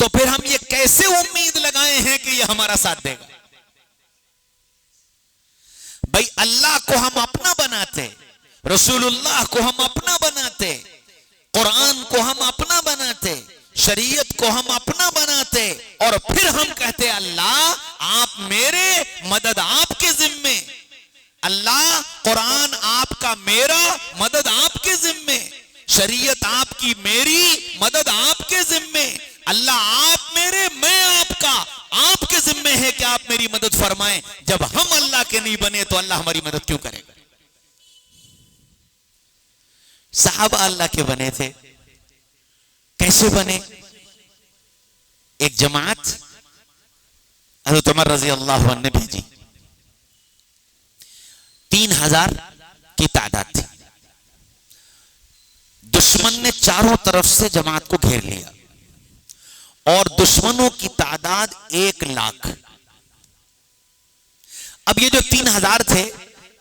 तो फिर हम ये कैसे उम्मीद लगाए हैं कि ये हमारा साथ देगा? भाई अल्लाह को हम अपना बनाते, रसूलुल्लाह को हम अपना बनाते, कुरान को हम अपना बनाते, शरीयत को हम अपना बनाते, और फिर हम कहते अल्लाह आप मेरे, मदद आपके जिम्मे। अल्लाह कुरान आपका मेरा, मदद आपके जिम्मे। शरीयत आपकी मेरी, मदद आपके जिम्मे। अल्लाह आप मेरे, मैं आपका, आपके जिम्मे है कि आप मेरी मदद फरमाएं। जब हम अल्लाह के नहीं बने तो अल्लाह हमारी मदद क्यों करेगा? सहाबा अल्लाह के बने थे। कैसे बने? एक जमात हज़रत उमर रज़ी अल्लाह अन्हु ने भेजी, 3000 की तादाद थी। दुश्मन ने चारों तरफ से जमात को घेर लिया और दुश्मनों की तादाद 1 लाख। अब ये जो 3000 थे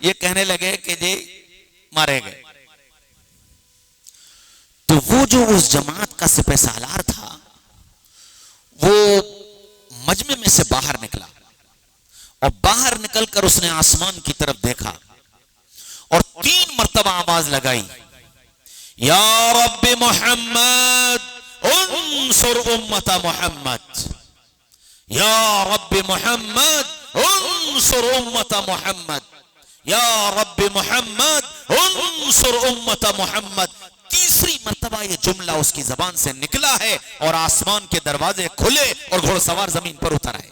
ये कहने लगे कि ये मारे गए। तो वो जो उस जमात का सिपह सालार था वो मजमे में से बाहर निकला और बाहर निकलकर उसने आसमान की तरफ देखा और 3 मर्तबा आवाज लगाई, या रब्बी मोहम्मद उन्सुर उम्मत मोहम्मद, या रब्बी मोहम्मद उन्सुर उम्मत मोहम्मद, या रब्बी मोहम्मद उन्सुर उम्मत मोहम्मद। तीसरी मर्तबा ये जुमला उसकी जबान से निकला है और आसमान के दरवाजे खुले और घोड़सवार जमीन पर उतर आए।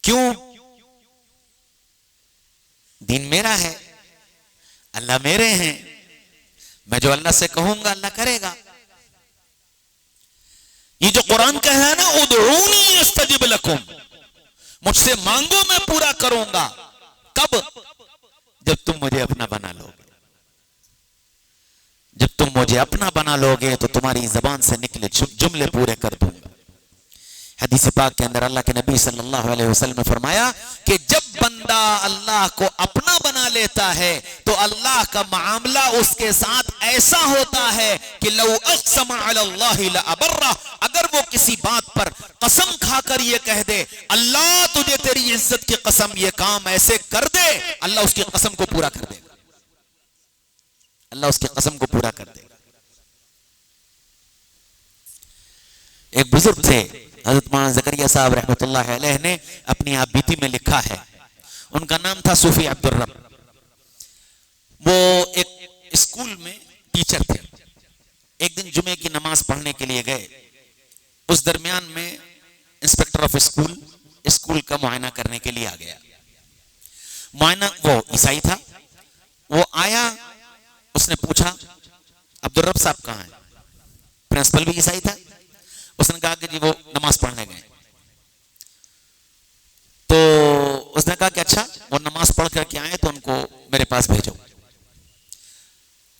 क्यों? दीन मेरा है, अल्लाह मेरे हैं, मैं जो अल्लाह से कहूंगा अल्लाह करेगा। ये जो कुरान कह रहा है ना, उदऊनी अस्तजिब लकुम, मुझसे मांगो मैं पूरा करूंगा। कब? जब तुम मुझे अपना बना लोगे। जब तुम मुझे अपना बना लोगे तो तुम्हारी जबान से निकले जुमले पूरे कर दूंगा। हदीस पाक के अंदर अल्लाह के नबी सल्लल्लाहु अलैहि वसल्लम ने फरमाया कि जब बंदा अल्लाह को अपना बना लेता है तो अल्लाह का मामला उसके साथ ऐसा होता है कि लौ अक़सम अलल्लाहि लअबर्रा, अगर वो किसी बात पर कसम खाकर ये कह दे अल्लाह तुझे तेरी इज्जत की कसम ये काम ऐसे कर दे, अल्लाह उसकी कसम को पूरा कर देगा। अल्लाह उसकी कसम को पूरा कर देगा। एक बुजुर्ग थे हज़रत मौलाना ज़करिया साहब रहमतुल्लाह अलैह ने अपनी आप बीती में लिखा है, उनका नाम था सूफी अब्दुल रब। वो एक स्कूल में टीचर थे। एक दिन जुमे की नमाज पढ़ने के लिए गए। उस दरमियान में इंस्पेक्टर ऑफ स्कूल का मुआयना करने के लिए आ गया। मुआयना, वो ईसाई था। वो आया, उसने पूछा अब्दुल रब साहब कहाँ हैं? प्रिंसिपल भी ईसाई था। उसने कहा कि जी वो नमाज पढ़ने गए। तो उसने कहा कि अच्छा वो नमाज पढ़ करके आए तो उनको मेरे पास भेजो।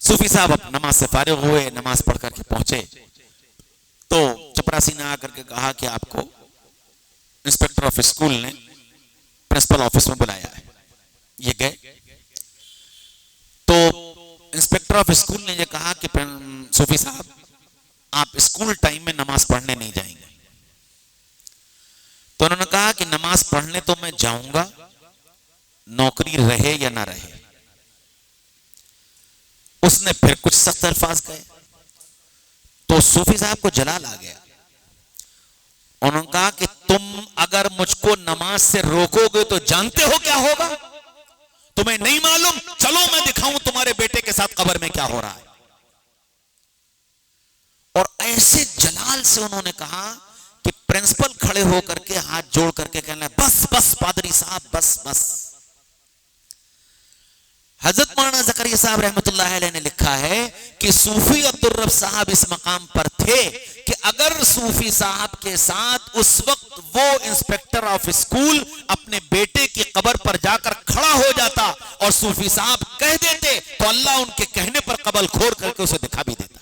सूफी साहब अब नमाज से फारिग हुए, नमाज पढ़ करके पहुंचे तो चपरासी ने आकर के कहा कि आपको इंस्पेक्टर ऑफ स्कूल ने प्रिंसिपल ऑफिस में बुलाया है। ये गए तो इंस्पेक्टर ऑफ स्कूल ने ये कहा कि सूफी साहब आप स्कूल टाइम में नमाज पढ़ने नहीं जाएंगे। तो उन्होंने कहा कि नमाज पढ़ने तो मैं जाऊंगा, नौकरी रहे या ना रहे। उसने फिर कुछ सख्त अल्फाज कहे तो सूफी साहब को जलाल आ गया। उन्होंने कहा कि तुम अगर मुझको नमाज से रोकोगे तो जानते हो क्या होगा? तुम्हें नहीं मालूम? चलो मैं दिखाऊं तुम्हारे बेटे के साथ कब्र में क्या हो रहा है। और ऐसे जलाल से उन्होंने कहा कि प्रिंसिपल खड़े होकर के हाथ जोड़ करके कहना बस बस पादरी साहब बस बस। हजरत मौलाना ज़करिया साहब रहमतुल्लाह अलैह ने लिखा है कि सूफी अब्दुल रब साहब इस मकाम पर थे कि अगर सूफी साहब के साथ उस वक्त वो इंस्पेक्टर ऑफ स्कूल अपने बेटे की कब्र पर जाकर खड़ा हो जाता और सूफी साहब कह देते तो अल्लाह उनके कहने पर कब्र खोल करके उसे दिखा भी देता।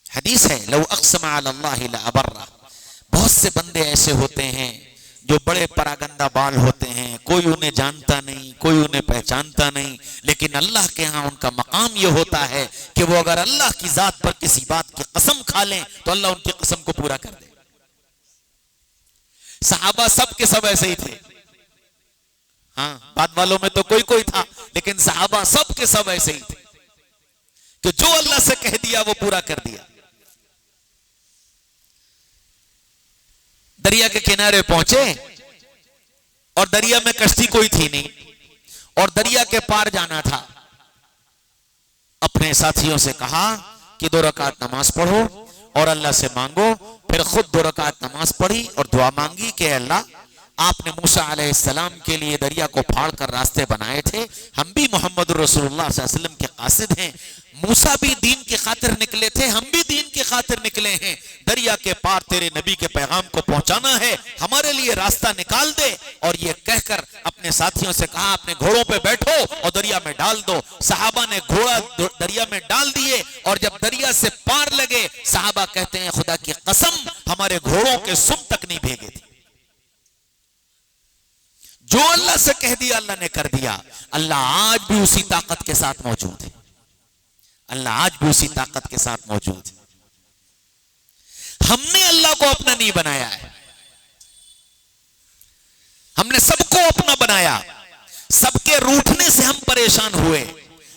हदीस है लौ अक़सम अलल्लाहि लअबर्रा। बहुत से बंदे ऐसे होते हैं जो बड़े परागंदा बाल होते हैं, कोई उन्हें जानता नहीं, कोई उन्हें पहचानता नहीं, लेकिन अल्लाह के यहां उनका मकाम यह होता है कि वो अगर अल्लाह की जात पर किसी बात की कसम खा लें तो अल्लाह उनकी कसम को पूरा कर दे। सहाबा सब के सब ऐसे ही थे। हाँ, बाद वालों में तो कोई कोई था, लेकिन सहाबा सब के सब ऐसे ही थे कि जो अल्लाह से कह दिया वो पूरा कर दिया। दरिया के किनारे पहुंचे और दरिया में कश्ती कोई थी नहीं और दरिया के पार जाना था। अपने साथियों से कहा कि 2 रकात नमाज पढ़ो और अल्लाह से मांगो। फिर खुद 2 रकात नमाज पढ़ी और दुआ मांगी कि अल्लाह आपने मूसा अलैहिस्सलाम के लिए दरिया को फाड़ कर रास्ते बनाए थे, हम भी मोहम्मद रसूलुल्लाह सल्लल्लाहु अलैहि वसल्लम के कासिद हैं। मूसा भी दीन की खातिर निकले थे, हम भी दीन की खातिर निकले हैं। दरिया के पार तेरे नबी के पैगाम को पहुंचाना है, हमारे लिए रास्ता निकाल दे। और ये कहकर अपने साथियों से कहा अपने घोड़ों पे बैठो और दरिया में डाल दो। सहाबा ने घोड़ा दरिया में डाल दिए और जब दरिया से पार लगे सहाबा कहते हैं खुदा की कसम हमारे घोड़ों के सुम तक नहीं भीगे थे। जो अल्लाह से कह दिया अल्लाह ने कर दिया। अल्लाह आज भी उसी ताकत के साथ मौजूद है। अल्लाह आज भी उसी ताकत के साथ मौजूद है। हमने अल्लाह को अपना नहीं बनाया है, हमने सबको अपना बनाया। सबके रूठने से हम परेशान हुए,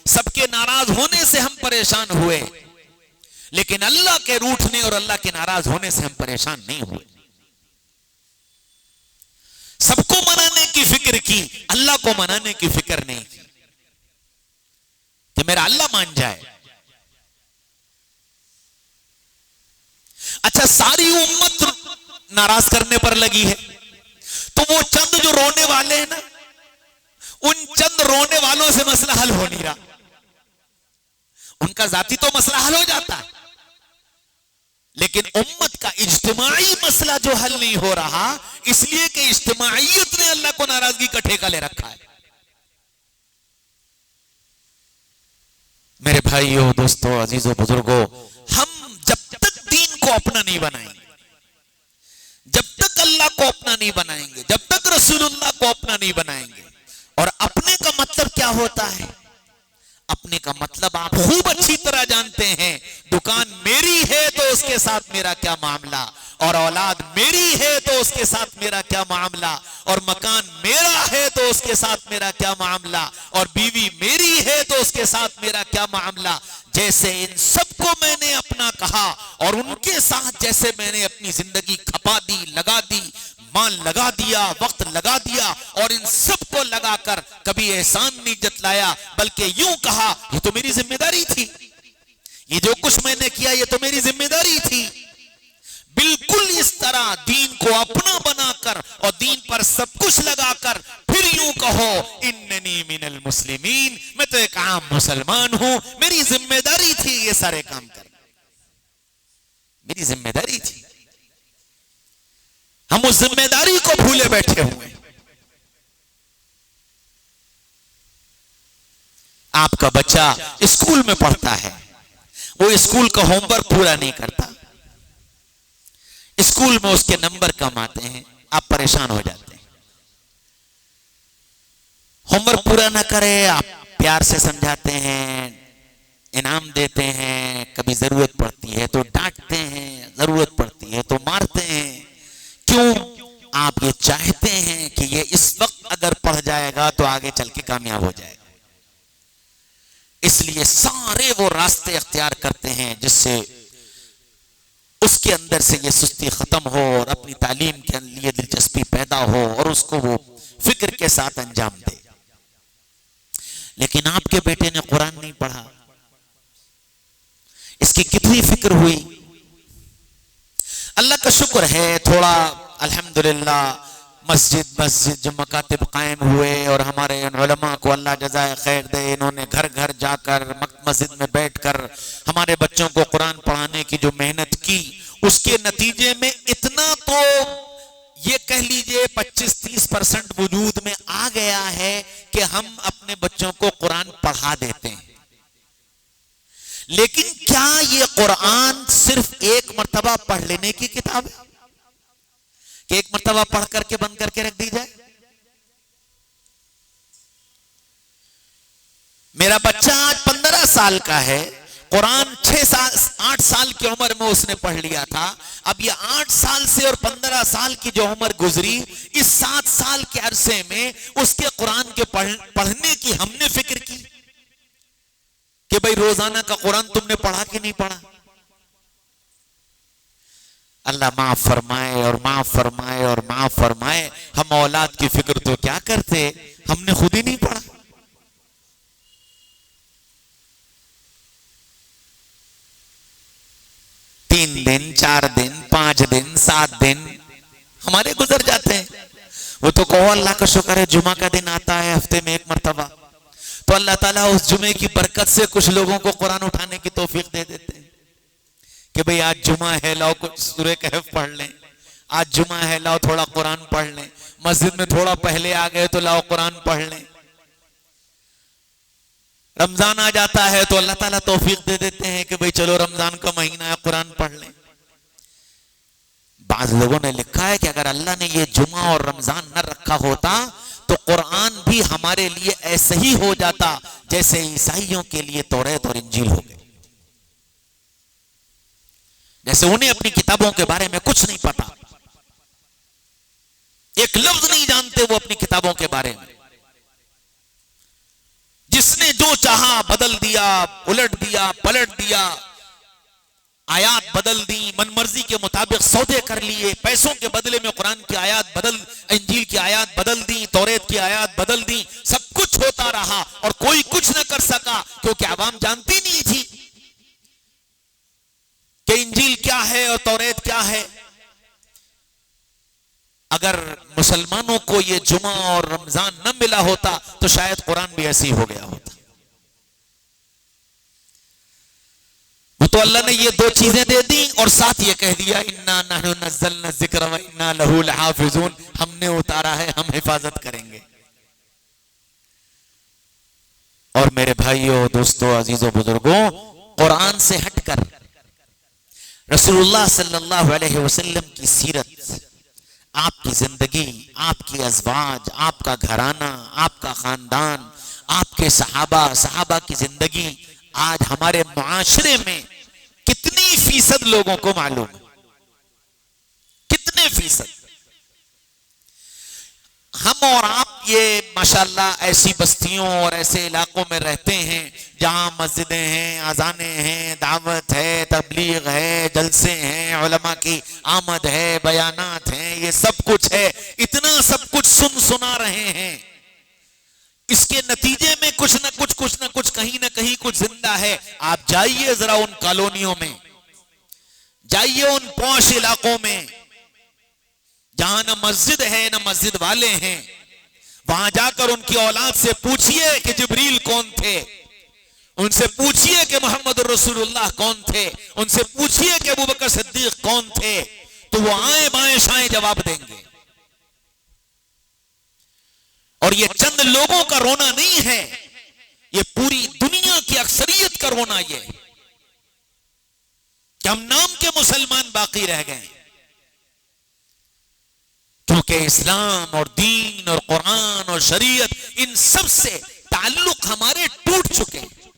सबके नाराज होने से हम परेशान हुए, लेकिन अल्लाह के रूठने और अल्लाह के नाराज होने से हम परेशान नहीं हुए। सबको मनाने की फिक्र की, अल्लाह को मनाने की फिक्र नहीं की कि मेरा अल्लाह मान जाए। अच्छा, सारी उम्मत नाराज करने पर लगी है तो वो चंद जो रोने वाले हैं ना, उन चंद रोने वालों से मसला हल हो नहीं रहा। उनका जाती तो मसला हल हो जाता है, लेकिन उम्मत का इज्तिमाई मसला जो हल नहीं हो रहा इसलिए कि इज्तिमाइयत ने अल्लाह को नाराजगी का ठेका ले रखा है। मेरे भाइयों, दोस्तों, अजीजों, बुजुर्गों, हम जब तक दीन को अपना नहीं बनाएंगे, जब तक अल्लाह को अपना नहीं बनाएंगे, जब तक रसूलुल्लाह को अपना नहीं बनाएंगे, और अपने का मतलब क्या होता है? अपने का मतलब आप खूब अच्छी तरह जानते हैं। दुकान मेरी है तो उसके साथ मेरा क्या मामला, और औलाद मेरी है तो उसके साथ मेरा क्या मामला, और मकान मेरा है तो उसके साथ मेरा क्या मामला, और बीवी मेरी है तो उसके साथ मेरा क्या मामला। जैसे इन सबको मैंने अपना कहा और उनके साथ जैसे मैंने अपनी जिंदगी खपा दी, लगा दी, माल लगा दिया, वक्त लगा दिया, और इन सबको लगाकर कभी एहसान नहीं जतलाया, बल्कि यूं कहा ये तो मेरी जिम्मेदारी थी, ये जो कुछ मैंने किया ये तो मेरी जिम्मेदारी थी। बिल्कुल इस तरह दीन को अपना बनाकर और दीन पर सब कुछ लगाकर फिर यूं कहो इन्ननी मिनल मुस्लिमीन, मैं तो एक आम मुसलमान हूं, मेरी जिम्मेदारी थी ये सारे काम करना, मेरी जिम्मेदारी थी। हम उस जिम्मेदारी को भूले बैठे हुए। आपका बच्चा स्कूल में पढ़ता है, वो स्कूल का होमवर्क पूरा नहीं करता, स्कूल में उसके नंबर कम आते हैं, आप परेशान हो जाते हैं। होमवर्क पूरा ना करे, आप प्यार से समझाते हैं, इनाम देते हैं, कभी जरूरत पड़ती है तो डांटते हैं, जरूरत पड़ती है तो मारते हैं। क्यों? आप ये चाहते हैं कि ये इस वक्त अगर पढ़ जाएगा तो आगे चल के कामयाब हो जाएगा, इसलिए सारे वो रास्ते अख्तियार करते हैं जिससे उसके अंदर से ये सुस्ती खत्म हो और अपनी तालीम के लिए दिलचस्पी पैदा हो और उसको वो फिक्र के साथ अंजाम दे। लेकिन आपके बेटे ने कुरान नहीं पढ़ा, इसकी कितनी फिक्र हुई? अल्लाह का शुक्र है, थोड़ा अल्हम्दुलिल्लाह मस्जिद जो मकातिब कायम हुए और हमारे उलमा को अल्लाह जज़ाए खैर दे, इन्होंने घर घर जाकर मस्जिद में बैठकर हमारे बच्चों को कुरान पढ़ाने की जो मेहनत की, उसके नतीजे में इतना तो ये कह लीजिए 25-30% वजूद में आ गया है कि हम अपने बच्चों को कुरान पढ़ा देते हैं। लेकिन क्या ये कुरान सिर्फ एक मर्तबा पढ़ लेने की किताब है कि एक मर्तबा पढ़ करके बंद करके रख दी जाए? मेरा बच्चा आज 15 साल का है, कुरान 8 साल की उम्र में उसने पढ़ लिया था। अब ये 8 साल से और 15 साल की जो उम्र गुजरी, इस 7 साल के अरसे में उसके कुरान के पढ़ने की हमने फिक्र की कि भाई रोजाना का कुरान तुमने पढ़ा कि नहीं पढ़ा? अल्लाह माफ फरमाए और माफ फरमाए और माफ फरमाए। हम औलाद की फिक्र तो क्या करते, हमने खुद ही नहीं पढ़ा। तीन दिन, 4 दिन, 5 दिन, 7 दिन हमारे गुजर जाते हैं। वो तो कहो अल्लाह का शुक्र है जुमा का दिन आता है हफ्ते में एक मर्तबा, तो अल्लाह ताला उस जुमे की बरकत से कुछ लोगों को कुरान उठाने की तौफीक दे देते हैं कि भाई आज जुमा है, लाओ कुछ सूरह कहफ पढ़ लें, आज जुमा है, लाओ थोड़ा कुरान पढ़ लें, मस्जिद में थोड़ा पहले आ गए तो लाओ कुरान पढ़ लें। रमजान आ जाता है तो अल्लाह ताला तौफीक दे देते हैं कि भाई चलो रमजान का महीना है, कुरान पढ़ लें। बाज लोगों ने लिखा है कि अगर अल्लाह ने ये जुमा और रमजान न रखा होता तो कुरान भी हमारे लिए ऐसे ही हो जाता जैसे ईसाइयों के लिए तौरात और इंजील हो गए। जैसे उन्हें अपनी किताबों के बारे में कुछ नहीं पता, एक लफ्ज नहीं जानते वो अपनी किताबों के बारे में। जिसने जो चाहा बदल दिया, उलट दिया, पलट दिया, आयात बदल दी, मनमर्जी के मुताबिक सौदे कर लिए, पैसों के बदले में कुरान की आयात बदल, इंजील की आयात बदल दी, तौरात की आयात बदल दी, सब कुछ होता रहा और कोई कुछ न कर सका क्योंकि आवाम जानती नहीं थी कि इंजील क्या है और तौरात क्या है। अगर मुसलमानों को ये जुमा और रमजान न मिला होता तो शायद कुरान भी ऐसे ही हो गया होता। वो तो अल्लाह ने ये दो चीजें दे दी और साथ ये कह दिया इन्ना नहनु नज़्ज़लना ज़िक्र व इन्ना लहू लहाफ़िज़ून, हमने उतारा है, हम हिफाजत करेंगे। और मेरे भाइयों, दोस्तों, अजीजों, बुजुर्गों, कुरान से हटकर रसूलुल्लाह सल्लल्लाहु अलैहि वसल्लम की सीरत, आपकी जिंदगी, आपकी अज़वाज, आपका घराना, आपका खानदान, आपके सहाबा की जिंदगी आज हमारे मुआशरे में कितनी फीसद लोगों को मालूम है? कितने फीसद? हम और आप ये माशाल्लाह ऐसी बस्तियों और ऐसे इलाकों में रहते हैं जहां मस्जिदें हैं, अजाने हैं, दावत है, तबलीग है, जलसे हैं, उलमा की आमद है, बयानात हैं, ये सब कुछ है। इतना सब कुछ सुना रहे हैं, इसके नतीजे में कुछ ना कुछ कहीं ना कहीं कुछ जिंदा है। आप जाइए जरा उन कॉलोनियों में, जाइए उन पौश इलाकों में जहां ना मस्जिद है ना मस्जिद वाले हैं, वहां जाकर उनकी औलाद से पूछिए कि जिब्रील कौन थे, उनसे पूछिए कि मोहम्मद रसूलुल्लाह कौन थे, उनसे पूछिए कि अबू बकर सिद्दीक कौन थे, तो वो आए बाएं शाएं जवाब देंगे। और ये चंद लोगों का रोना नहीं है, ये पूरी दुनिया की अक्सरियत का रोना ये कि हम नाम के मुसलमान बाकी रह गए, क्योंकि इस्लाम और दीन और कुरान और शरीयत, इन सब से ताल्लुक हमारे टूट चुके हैं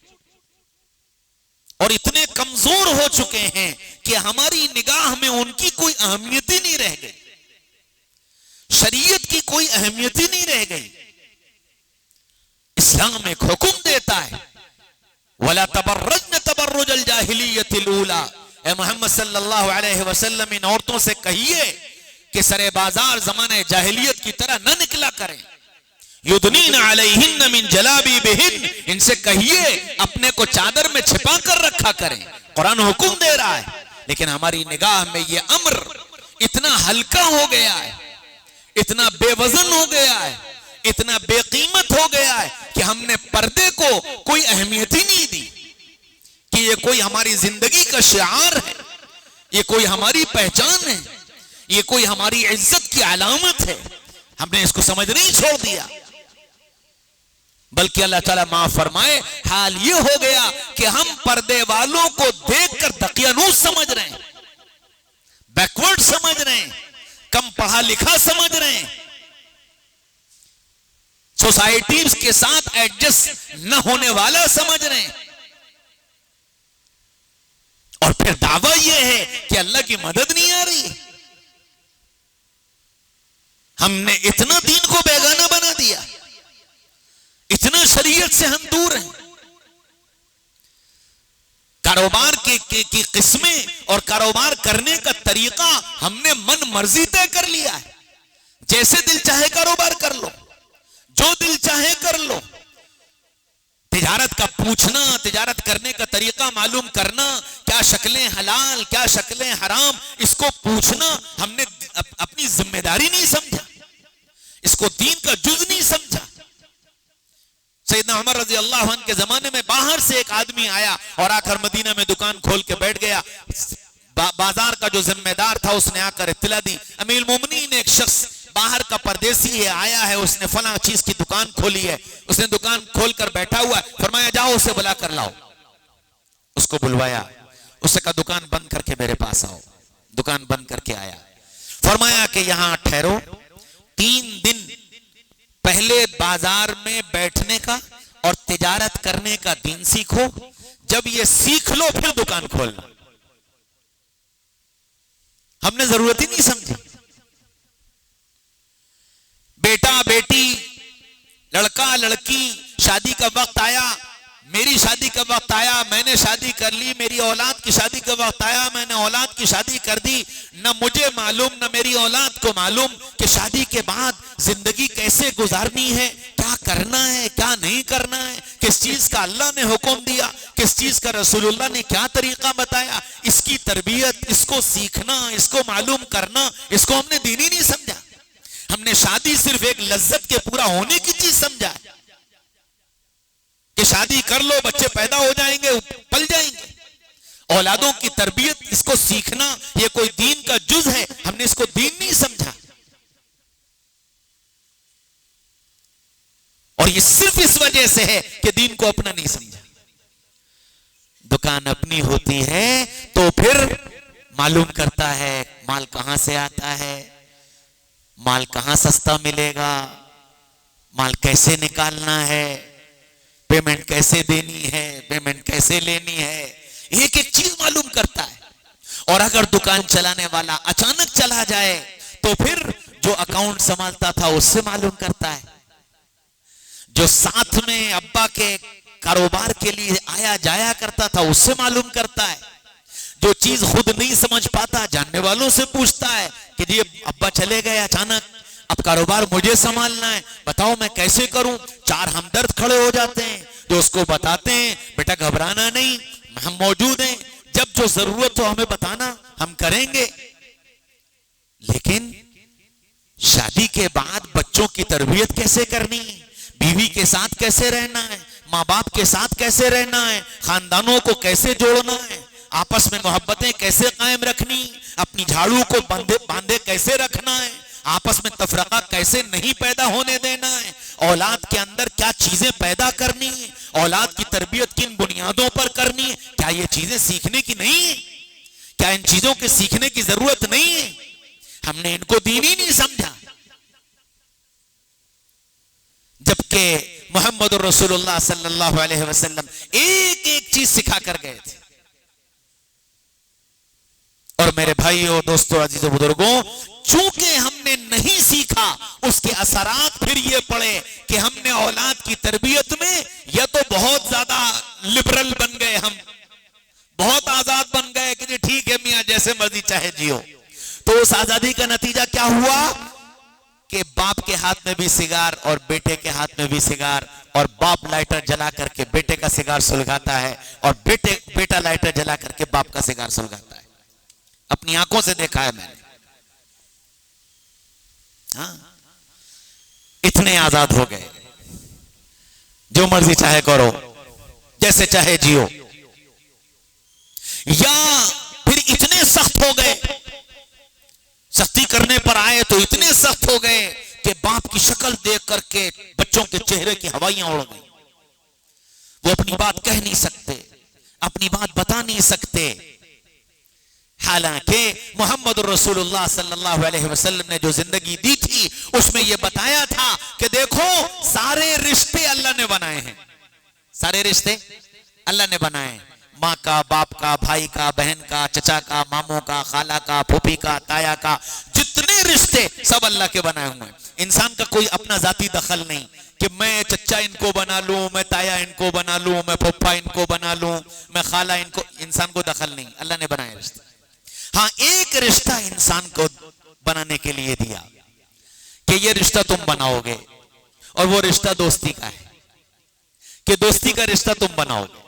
और इतने कमजोर हो चुके हैं कि हमारी निगाह में उनकी कोई अहमियत ही नहीं रह गई, शरीयत की कोई अहमियत ही नहीं रह गई। इस्लाम एक हुक्म देता है, वला तबर्रजन तबर्रुजल जाहिलियतिल ऊला, ए मोहम्मद सल्लल्लाहु अलैहि वसल्लम इन औरतों से कहिए कि सरे बाजार जमाने जाहिलियत की तरह न निकला करें। युदनीन अलैहिन्न मिन जलाबिबिहिन, इनसे कहिए अपने को चादर में छिपा कर रखा करें। कुरान हुक्म दे रहा है, लेकिन हमारी निगाह में यह अम्र इतना हल्का हो गया है, इतना बेवजन हो गया है, इतना बेकीमत हो गया है कि हमने पर्दे को कोई अहमियत ही नहीं दी कि ये कोई हमारी जिंदगी का शिआर है, ये कोई हमारी पहचान है, ये कोई हमारी इज्जत की अलामत है। हमने इसको समझ नहीं छोड़ दिया, बल्कि अल्लाह ताला माफ फरमाए, हाल ये हो गया कि हम पर्दे वालों को देखकर दकियानूस समझ रहे हैं, बैकवर्ड समझ रहे हैं, कम पढ़ा लिखा समझ रहे हैं, सोसाइटीज के साथ एडजस्ट न होने वाला समझ रहे हैं। और फिर दावा यह है कि अल्लाह की मदद नहीं आ रही। हमने इतना दीन को बेगाना बना दिया, इतना शरीयत से हम दूर हैं। कारोबार की किस्में और कारोबार करने का तरीका हमने मन मर्जी तय कर लिया है, जैसे दिल चाहे कारोबार कर लो, जो दिल चाहे कर लो। तिजारत का पूछना, तिजारत करने का तरीका मालूम करना, क्या शक्लें हलाल क्या शक्लें हराम, इसको पूछना हमने अपनी जिम्मेदारी नहीं समझा, इसको दीन का जुज नहीं समझा। सैयदना उमर रज़ी अल्लाह अन्हु के जमाने में बाहर से एक आदमी आया और आकर मदीना में दुकान खोल के बैठ गया। बाजार का जो जिम्मेदार था उसने आकर इत्तला दी, अमीर मोमिनीन एक शख्स बाहर का परदेसी है, आया है, उसने फला चीज की दुकान खोली है, उसने दुकान खोलकर बैठा हुआ है। फरमाया जाओ उसे बुला कर लाओ। उसको बुलवाया, उससे कहा दुकान बंद करके मेरे पास आओ। दुकान बंद करके आया, फरमाया कि यहां ठहरो, 3 दिन पहले बाजार में बैठने का और तिजारत करने का दीन सीखो, जब ये सीख लो फिर दुकान खोलना। हमने जरूरत ही नहीं समझी। बेटा बेटी, लड़का लड़की, शादी का वक्त आया, मेरी शादी का वक्त आया, मैंने शादी कर ली, मेरी औलाद की शादी का वक्त आया, मैंने औलाद की शादी कर दी। न मुझे मालूम न मेरी औलाद को मालूम कि शादी के बाद जिंदगी कैसे गुजारनी है, क्या करना है क्या नहीं करना है, किस चीज का अल्लाह ने हुक्म दिया, किस चीज का रसूलुल्लाह ने क्या तरीका बताया, इसकी तरबियत, इसको सीखना, इसको मालूम करना, इसको हमने दीन ही नहीं समझा। हमने शादी सिर्फ एक लज्जत के पूरा होने की चीज समझा है कि शादी कर लो, बच्चे पैदा हो जाएंगे, पल जाएंगे, औलादों की तरबियत, इसको सीखना ये कोई दीन का जुज है, हमने इसको दीन नहीं समझा। और ये सिर्फ इस वजह से है कि दीन को अपना नहीं समझा। दुकान अपनी होती है तो फिर मालूम करता है माल कहां से आता है, माल कहां सस्ता मिलेगा, माल कैसे निकालना है, पेमेंट कैसे देनी है, पेमेंट कैसे लेनी है, एक एक चीज मालूम करता है। और अगर दुकान चलाने वाला अचानक चला जाए तो फिर जो अकाउंट संभालता था उससे मालूम करता है, जो साथ में अब्बा के कारोबार के लिए आया जाया करता था उससे मालूम करता है, जो चीज खुद नहीं समझ पाता जानने वालों से पूछता है कि जी अब्बा चले गए अचानक, अब कारोबार मुझे संभालना है, बताओ मैं कैसे करूं। चार हमदर्द खड़े हो जाते हैं जो उसको बताते हैं बेटा घबराना नहीं, हम मौजूद हैं, जब जो जरूरत हो हमें बताना, हम करेंगे। लेकिन शादी के बाद बच्चों की तरबियत कैसे करनी है, बीवी के साथ कैसे रहना है, माँ बाप के साथ कैसे रहना है, खानदानों को कैसे जोड़ना है, आपस में मोहब्बतें कैसे कायम रखनी, अपनी झाड़ू को बांधे कैसे रखना है, आपस में तफरका कैसे नहीं पैदा होने देना है, औलाद के अंदर क्या चीजें पैदा करनी है, औलाद की तरबियत किन बुनियादों पर करनी है, क्या ये चीजें सीखने की नहीं है, क्या इन चीजों के सीखने की जरूरत नहीं है। हमने इनको दीन ही नहीं समझा। जबकि मोहम्मद रसूलुल्लाह सल्लल्लाहु अलैहि वसल्लम एक एक चीज सिखा कर गए थे। और मेरे भाइयों, दोस्तों, अजीजों, बुजुर्गों, चूंकि हमने नहीं सीखा उसके असरात फिर ये पड़े कि हमने औलाद की तरबियत में या तो बहुत ज्यादा लिबरल बन गए, हम बहुत आजाद बन गए कि जी ठीक है मियां जैसे मर्जी चाहे जियो। तो उस आजादी का नतीजा क्या हुआ कि बाप के हाथ में भी सिगार और बेटे के हाथ में भी सिगार, और बाप लाइटर जला करके बेटे का सिगार सुलगाता है और बेटा लाइटर जला करके बाप का सिगार सुलगाता है। अपनी आंखों से देखा है मैंने। हाँ, इतने आजाद हो गए, जो मर्जी चाहे करो, जैसे चाहे जियो। या फिर इतने सख्त हो गए, सख्ती करने पर आए तो इतने सख्त हो गए कि बाप की शक्ल देख करके बच्चों के चेहरे की हवाइयां उड़ गई। वो अपनी बात कह नहीं सकते, अपनी बात बता नहीं सकते। हालांकि मोहम्मद रसूलुल्लाह सल्लल्लाहु अलैहि वसल्लम ने जो जिंदगी दी थी उसमें यह बताया था कि देखो सारे रिश्ते अल्लाह ने बनाए हैं, सारे रिश्ते अल्लाह ने बनाए हैं। माँ का, बाप का, भाई का, बहन का, चचा का, मामों का, खाला का, फूफी का, ताया का, जितने रिश्ते सब अल्लाह के बनाए हुए हैं। इंसान का कोई अपना जाती दखल नहीं कि मैं चचा इनको बना लूं, मैं ताया इनको बना लूं, मैं फूफा इनको बना लूं, मैं खाला इनको, इंसान को दखल नहीं, अल्लाह ने बनाए रिश्ते। हाँ, एक रिश्ता इंसान को बनाने के लिए दिया कि ये रिश्ता तुम बनाओगे, और वो रिश्ता दोस्ती का है कि दोस्ती का रिश्ता तुम बनाओगे।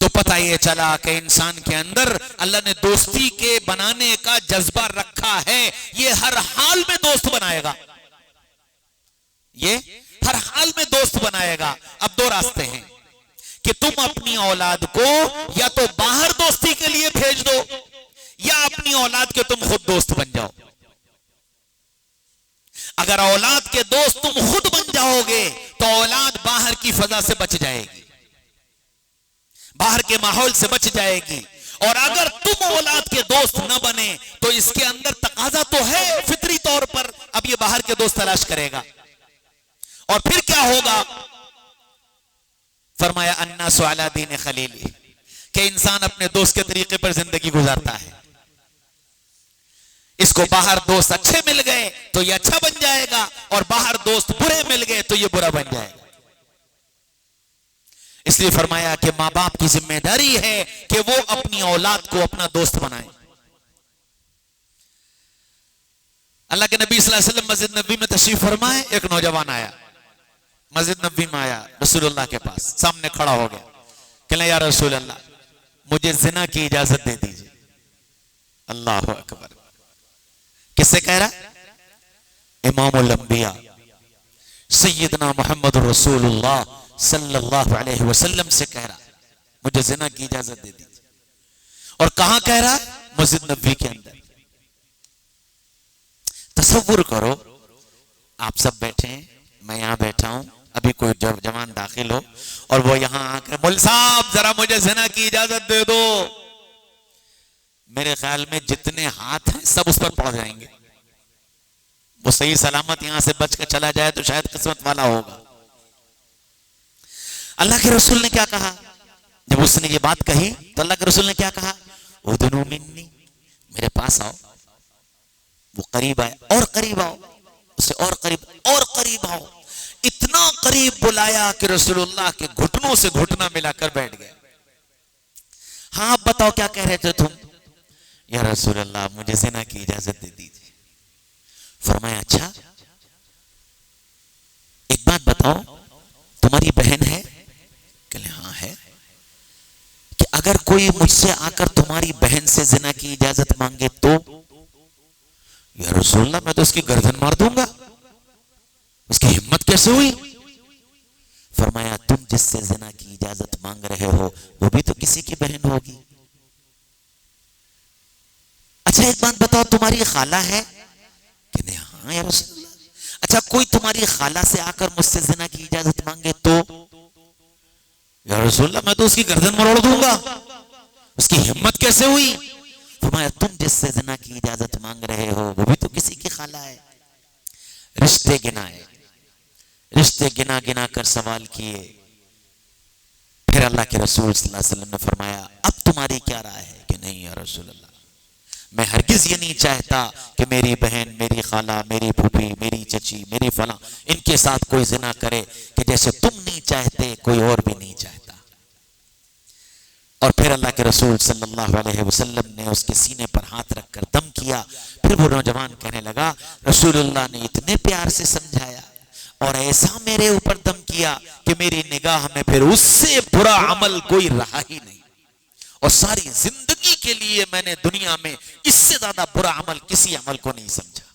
तो पता ये चला कि इंसान के अंदर अल्लाह ने दोस्ती के बनाने का जज्बा रखा है। ये हर हाल में दोस्त बनाएगा, ये हर हाल में दोस्त बनाएगा। अब दो रास्ते हैं कि तुम अपनी औलाद को या तो बाहर दोस्ती के लिए भेज दो, या अपनी औलाद के तुम खुद दोस्त बन जाओ। अगर औलाद के दोस्त तुम खुद बन जाओगे तो औलाद बाहर की फजा से बच जाएगी, बाहर के माहौल से बच जाएगी। और अगर तुम औलाद के दोस्त न बने तो इसके अंदर तकाजा तो है फितरी तौर पर, अब ये बाहर के दोस्त तलाश करेगा। और फिर क्या होगा? फरमाया अन्नासु अला दीन खलीली, कि इंसान अपने दोस्त के तरीके पर जिंदगी गुजारता है। इसको बाहर दोस्त अच्छे मिल गए तो ये अच्छा बन जाएगा, और बाहर दोस्त बुरे मिल गए तो ये बुरा बन जाएगा। इसलिए फरमाया कि मां बाप की जिम्मेदारी है कि वो अपनी औलाद को अपना दोस्त बनाए। अल्लाह के नबी सल्लल्लाहु अलैहि वसल्लम मस्जिद नबी में तशरीफ फरमाए, एक नौजवान आया, मस्जिद नबी में आया, रसूलुल्लाह के पास सामने खड़ा हो गया, कहने या रसूल अल्लाह, मुझे जिना की इजाजत दे दीजिए। अल्लाह अकबर। किससे कह रहा? इमामुल अंबिया सैयदना मोहम्मद रसूलुल्लाह सल्लल्लाहु अलैहि वसल्लम से कह रहा। मुझे जिना की इजाजत दे दीजिए। और कहां कह रहा है? मस्जिद नबवी के अंदर। तसव्वुर करो, आप सब बैठे हैं, मैं यहां बैठा हूं, अभी कोई जवान दाखिल हो और वो यहां आकर मौलवी साहब जरा मुझे जिना की इजाजत दे दो, मेरे ख्याल में जितने हाथ हैं सब उस पर पड़ जाएंगे। वो सही सलामत यहां से बच कर चला जाए तो शायद किस्मत वाला होगा। अल्लाह के रसूल ने क्या कहा? जब उसने ये बात कही तो अल्लाह के रसूल ने क्या कहा? उदनु मिन्नी, मेरे पास आओ। वो करीब आए, और करीब आओ, उसे और करीब आओ। इतना करीब बुलाया कि रसूलुल्लाह के घुटनों से घुटना मिलाकर बैठ गए। हाँ आप बताओ क्या कह रहे थे तुम? या रसूलुल्लाह मुझे ज़िना की इजाजत दे दीजिए। फरमाया अच्छा एक बात बताओ, तुम्हारी बहन है? कहले हाँ है। कि अगर कोई मुझसे आकर तुम्हारी बहन से ज़िना की इजाजत मांगे तो? या रसूलुल्लाह मैं तो उसकी गर्दन मार दूंगा, उसकी हिम्मत कैसे हुई? फरमाया तुम जिससे ज़िना की इजाजत मांग रहे हो वो भी तो किसी की बहन होगी। अच्छा एक बात बताओ, तुम्हारी खाला है? कि नहीं हाँ या रसूलुल्लाह। अच्छा कोई तुम्हारी खाला से आकर मुझसे ज़िना की इजाजत मांगे तो? या रसूलुल्लाह मैं तो उसकी गर्दन मरोड़ दूंगा, उसकी हिम्मत कैसे हुई? फरमाया तुम जिससे ज़िना की इजाजत मांग रहे हो वो भी तो किसी की खाला है। रिश्ते गिनाए, रिश्ते गिना गिना कर सवाल किए। फिर अल्लाह के रसूल सल्लल्लाहु अलैहि वसल्लम ने फरमाया अब तुम्हारी क्या राय है? कि नहीं या रसूलल्लाह मैं हरगिज ये नहीं चाहता कि मेरी बहन, मेरी खाला, मेरी फूफी, मेरी चची, मेरी फला इनके साथ कोई जिना करे कि जैसे तुम नहीं चाहते कोई और भी नहीं चाहता। और फिर अल्लाह के रसूल सल्लल्लाहु अलैहि वसल्लम ने उसके सीने पर हाथ रखकर दम किया। फिर वो नौजवान कहने लगा रसूलुल्लाह ने इतने प्यार से समझाया और ऐसा मेरे ऊपर दम किया कि मेरी निगाह में फिर उससे बुरा अमल कोई रहा ही नहीं, और सारी जिंदगी के लिए मैंने दुनिया में इससे ज्यादा बुरा अमल किसी अमल को नहीं समझा।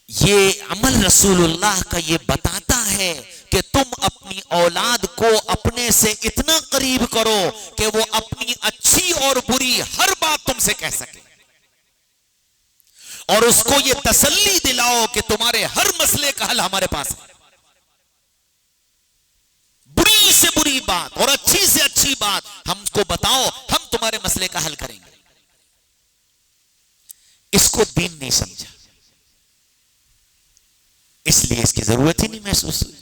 ये अमल रसूलुल्लाह का ये बताता है कि तुम अपनी औलाद को अपने से इतना करीब करो कि वो अपनी अच्छी और बुरी हर बात तुमसे कह सके, और उसको ये तसल्ली दिलाओ कि तुम्हारे हर मसले का हल हमारे पास है। बुरी से बुरी बात और अच्छी से अच्छी बात हमको बताओ, हम तुम्हारे मसले का हल करेंगे। इसको दीन नहीं समझा, इसलिए इसकी जरूरत ही नहीं महसूस हुई।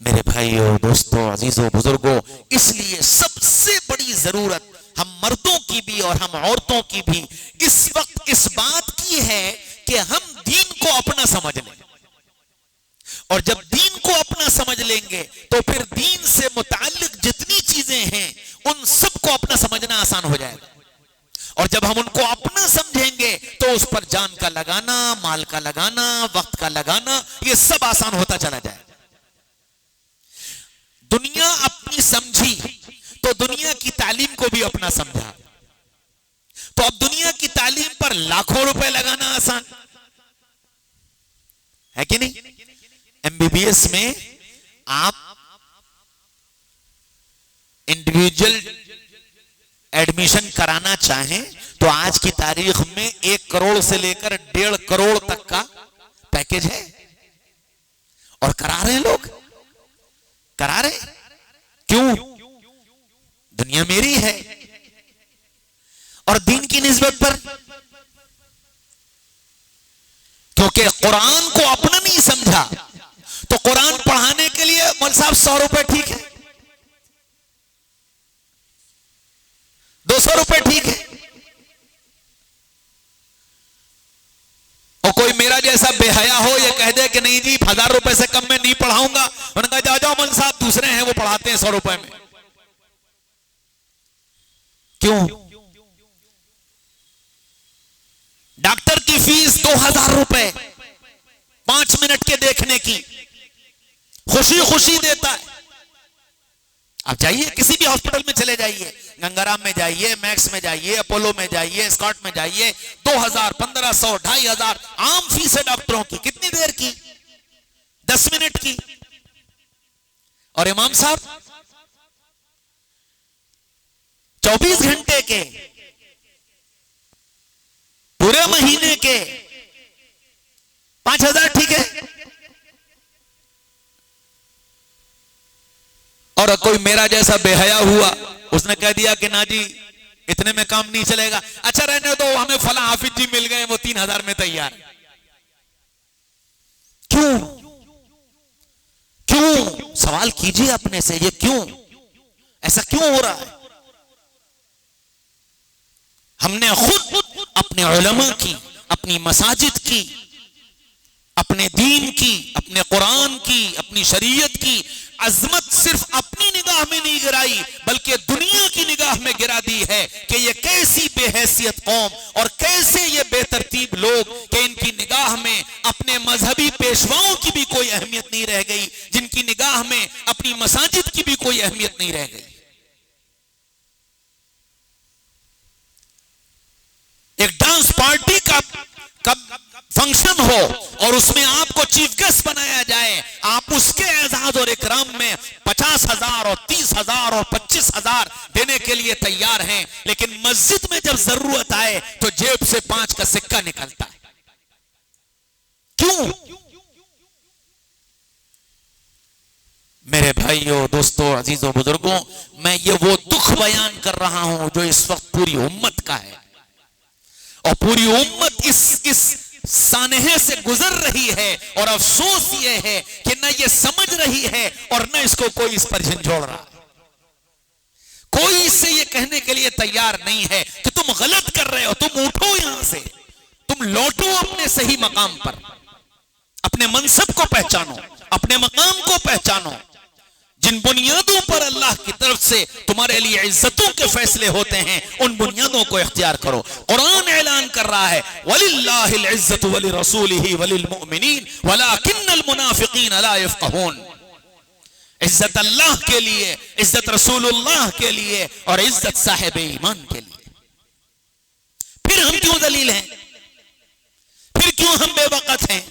मेरे भाइयों, दोस्तों, अजीजों, बुजुर्गों, इसलिए सबसे बड़ी जरूरत हम मर्दों की भी और हम औरतों की भी इस वक्त इस बात की है कि हम दीन को अपना समझ लें, और जब दीन को अपना समझ लेंगे तो फिर दीन से मुताल्लिक जितनी चीजें हैं उन सबको अपना समझना आसान हो जाएगा। और जब हम उनको अपना समझेंगे तो उस पर जान का लगाना, माल का लगाना, वक्त का लगाना, ये सब आसान होता चला जाएगा। दुनिया अपनी समझी तो दुनिया की तालीम को भी अपना समझा, तो अब दुनिया की तालीम पर लाखों रुपए लगाना आसान है कि नहीं? एमबीबीएस में आप इंडिविजुअल एडमिशन कराना चाहें तो आज की तारीख में 1 करोड़ से लेकर 1.5 करोड़ तक का पैकेज है, और करा रहे हैं लोग, करा रहे। क्यों? दुनिया मेरी है। और दीन की निस्बत पर क्योंकि कुरान को अपना नहीं समझा तो कुरान पढ़ाने के लिए मौलवी साहब 100 रुपए ठीक है, 200 रुपए ठीक है। और कोई मेरा जैसा बेहया हो ये कह दे कि नहीं जी 1000 रुपए से कम में नहीं पढ़ाऊंगा, उन्होंने कहा जा जाओ मौलवी साहब दूसरे हैं वो पढ़ाते हैं 100 रुपए में। क्यों? डॉक्टर की फीस 2000 रुपए 5 मिनट के देखने की, खुशी खुशी देता है। आप जाइए किसी भी हॉस्पिटल में चले जाइए, गंगाराम में जाइए, मैक्स में जाइए, अपोलो में जाइए, स्कॉट में जाइए, 2000, 1500, 2500 आम फीस है डॉक्टरों की। कितनी देर की? 10 मिनट की। और इमाम साहब 24 घंटे के, पूरे महीने के 5,000 ठीक है। और कोई मेरा जैसा बेहया हुआ, उसने कह दिया कि ना जी इतने में काम नहीं चलेगा, अच्छा रहने दो, हमें फला हाफिज जी मिल गए, वो 3,000 में तैयार। क्यों क्यों सवाल कीजिए अपने से, ये क्यों, ऐसा क्यों हो रहा है? हमने खुद अपने उलमा की, अपनी मसाजिद की, अपने दीन की, अपने कुरान की, अपनी शरीयत की अजमत सिर्फ अपनी निगाह में नहीं गिराई, बल्कि दुनिया की निगाह में गिरा दी है कि ये कैसी बेहैसियत कौम और कैसे ये बेतरतीब लोग कि इनकी निगाह में अपने मजहबी पेशवाओं की भी कोई अहमियत नहीं रह गई, जिनकी निगाह में अपनी मसाजिद की भी कोई अहमियत नहीं रह गई। एक डांस पार्टी का फंक्शन हो और उसमें आपको चीफ गेस्ट बनाया जाए, आप उसके एजाज और इकराम में 50,000 और 30,000 और 25,000 देने के लिए तैयार हैं, लेकिन मस्जिद में जब जरूरत आए तो जेब से 5 का सिक्का निकलता है। क्यों? मेरे भाइयों, दोस्तों, अजीजों, बुजुर्गों, मैं ये वो दुख बयान कर रहा हूं जो इस वक्त पूरी उम्मत का है, और पूरी उम्मत इस सानहे से गुजर रही है, और अफसोस ये है कि न ये समझ रही है और न इसको कोई इस पर झंझोड़ रहा है। कोई इससे ये कहने के लिए तैयार नहीं है कि तुम गलत कर रहे हो, तुम उठो यहां से, तुम लौटो अपने सही मकाम पर, अपने मनसब को पहचानो, अपने मकाम को पहचानो। जिन बुनियादों पर अल्लाह की तरफ से तुम्हारे लिए इज्जतों के फैसले होते हैं, उन बुनियादों को इख्तियार करो। कुरान ऐलान कर रहा है, वलिल्लाहिल इज्जतु वलिरसूलिही वलिलमुमिनीन वलाकिन्नल मुनाफिकीन ला यफ्क़हून। इज्जत अल्लाह के लिए, इज्जत रसूलुल्लाह के लिए, और इज्जत साहिब ईमान के लिए। फिर हम क्यों दलील हैं? फिर क्यों हम बेवकत हैं?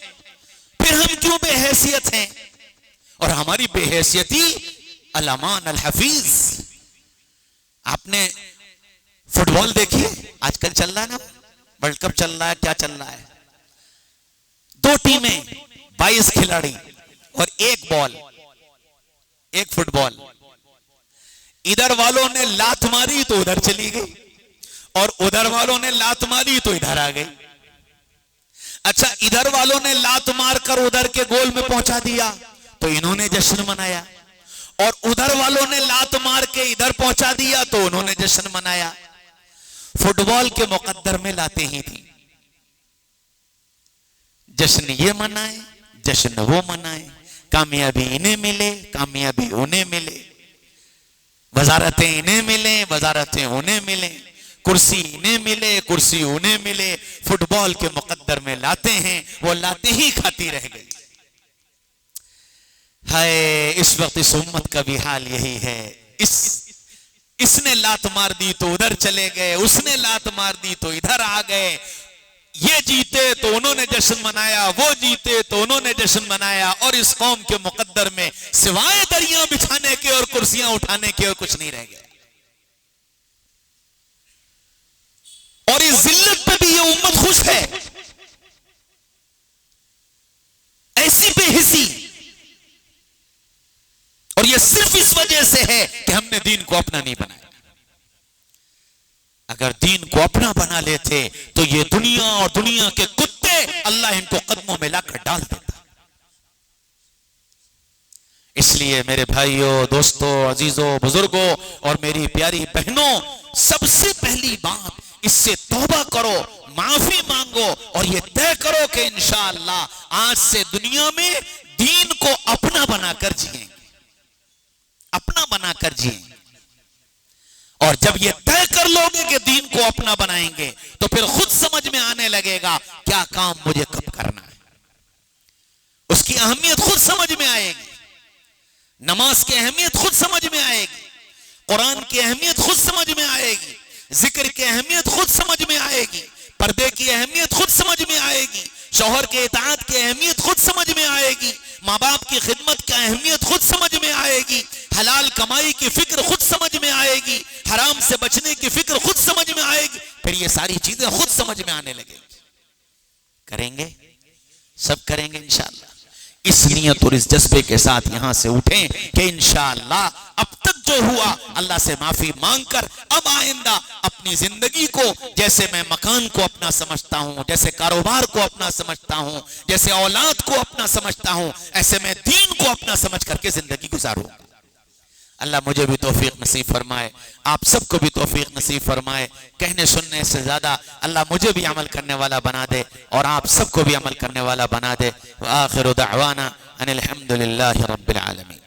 फिर हम क्यों बेहैसियत हैं? और हमारी बेहैसियती अल-अमान अल-हफीज। आपने फुटबॉल देखिए, आजकल चल रहा है ना, वर्ल्ड कप चल रहा है, क्या चल रहा है, 2 टीमें, 22 खिलाड़ी और 1 बॉल, 1 फुटबॉल। इधर वालों ने लात मारी तो उधर चली गई, और उधर वालों ने लात मारी तो इधर आ गई। अच्छा, इधर वालों ने लात मारकर उधर के गोल में पहुंचा दिया तो इन्होंने जश्न मनाया, और उधर वालों ने लात मार के इधर पहुंचा दिया तो उन्होंने जश्न मनाया। फुटबॉल के मुकद्दर में लाते ही थी, जश्न ये मनाए, जश्न वो मनाए, कामयाबी इन्हें मिले, कामयाबी उन्हें मिले, वजारतें इन्हें मिले, वजारतें उन्हें मिले, कुर्सी इन्हें मिले, कुर्सी उन्हें मिले। फुटबॉल के मुकद्दर में लाते हैं, वो लाते ही खाती रह गई। हाय, इस वक्त इस उम्मत का भी हाल यही है। इसने लात मार दी तो उधर चले गए, उसने लात मार दी तो इधर आ गए। ये जीते तो उन्होंने जश्न मनाया, वो जीते तो उन्होंने जश्न मनाया, और इस कौम के मुकद्दर में सिवाय दरिया बिछाने के और कुर्सियां उठाने के और कुछ नहीं रह गया। और इस जिल्लत पे भी ये उम्मत खुश है। ऐसी बेहिसी, और ये सिर्फ इस वजह से है कि हमने दीन को अपना नहीं बनाया। अगर दीन को अपना बना लेते तो ये दुनिया और दुनिया के कुत्ते अल्लाह इनको कदमों में लाकर डाल देता। इसलिए मेरे भाइयों, दोस्तों, अजीजों, बुजुर्गों और मेरी प्यारी बहनों, सबसे पहली बात, इससे तौबा करो, माफी मांगो, और ये तय करो कि इंशाअल्लाह आज से दुनिया में दीन को अपना बनाकर जिएंगे, अपना बनाकर जिएंगे। और जब ये तय कर लोगे कि दीन को अपना बनाएंगे तो फिर खुद समझ में आने लगेगा क्या काम मुझे कब करना है। उसकी अहमियत खुद समझ में आएगी, नमाज की अहमियत खुद समझ में आएगी, कुरान की अहमियत खुद समझ में आएगी, जिक्र की अहमियत खुद समझ में आएगी, पर्दे की अहमियत खुद समझ में आएगी, शौहर के इताअत की अहमियत खुद समझ में आएगी, माँ बाप की खिदमत की अहमियत खुद समझ में आएगी, हलाल कमाई की फिक्र खुद समझ में आएगी, हराम से बचने की फिक्र खुद समझ में आएगी, फिर ये सारी चीजें खुद समझ में आने लगेंगी। करेंगे, सब करेंगे इंशाअल्लाह। इस नियत और इस जज्बे के साथ यहां से उठें कि इंशाअल्लाह अब तक जो हुआ अल्लाह से माफी मांगकर अब आइंदा अपनी जिंदगी को, जैसे मैं मकान को अपना समझता हूं, जैसे कारोबार को अपना समझता हूं, जैसे औलाद को अपना समझता हूं, ऐसे मैं दीन को अपना समझ करके जिंदगी गुजारूंगा। अल्लाह मुझे भी तौफीक नसीब फरमाए, आप सबको भी तौफीक नसीब फरमाए। कहने सुनने से ज्यादा अल्लाह मुझे भी अमल करने वाला बना दे और आप सबको भी अमल करने वाला बना दे। व आखिरु दअवाना अनिल हम्दुलिल्लाहि रब्बिल आलमीन।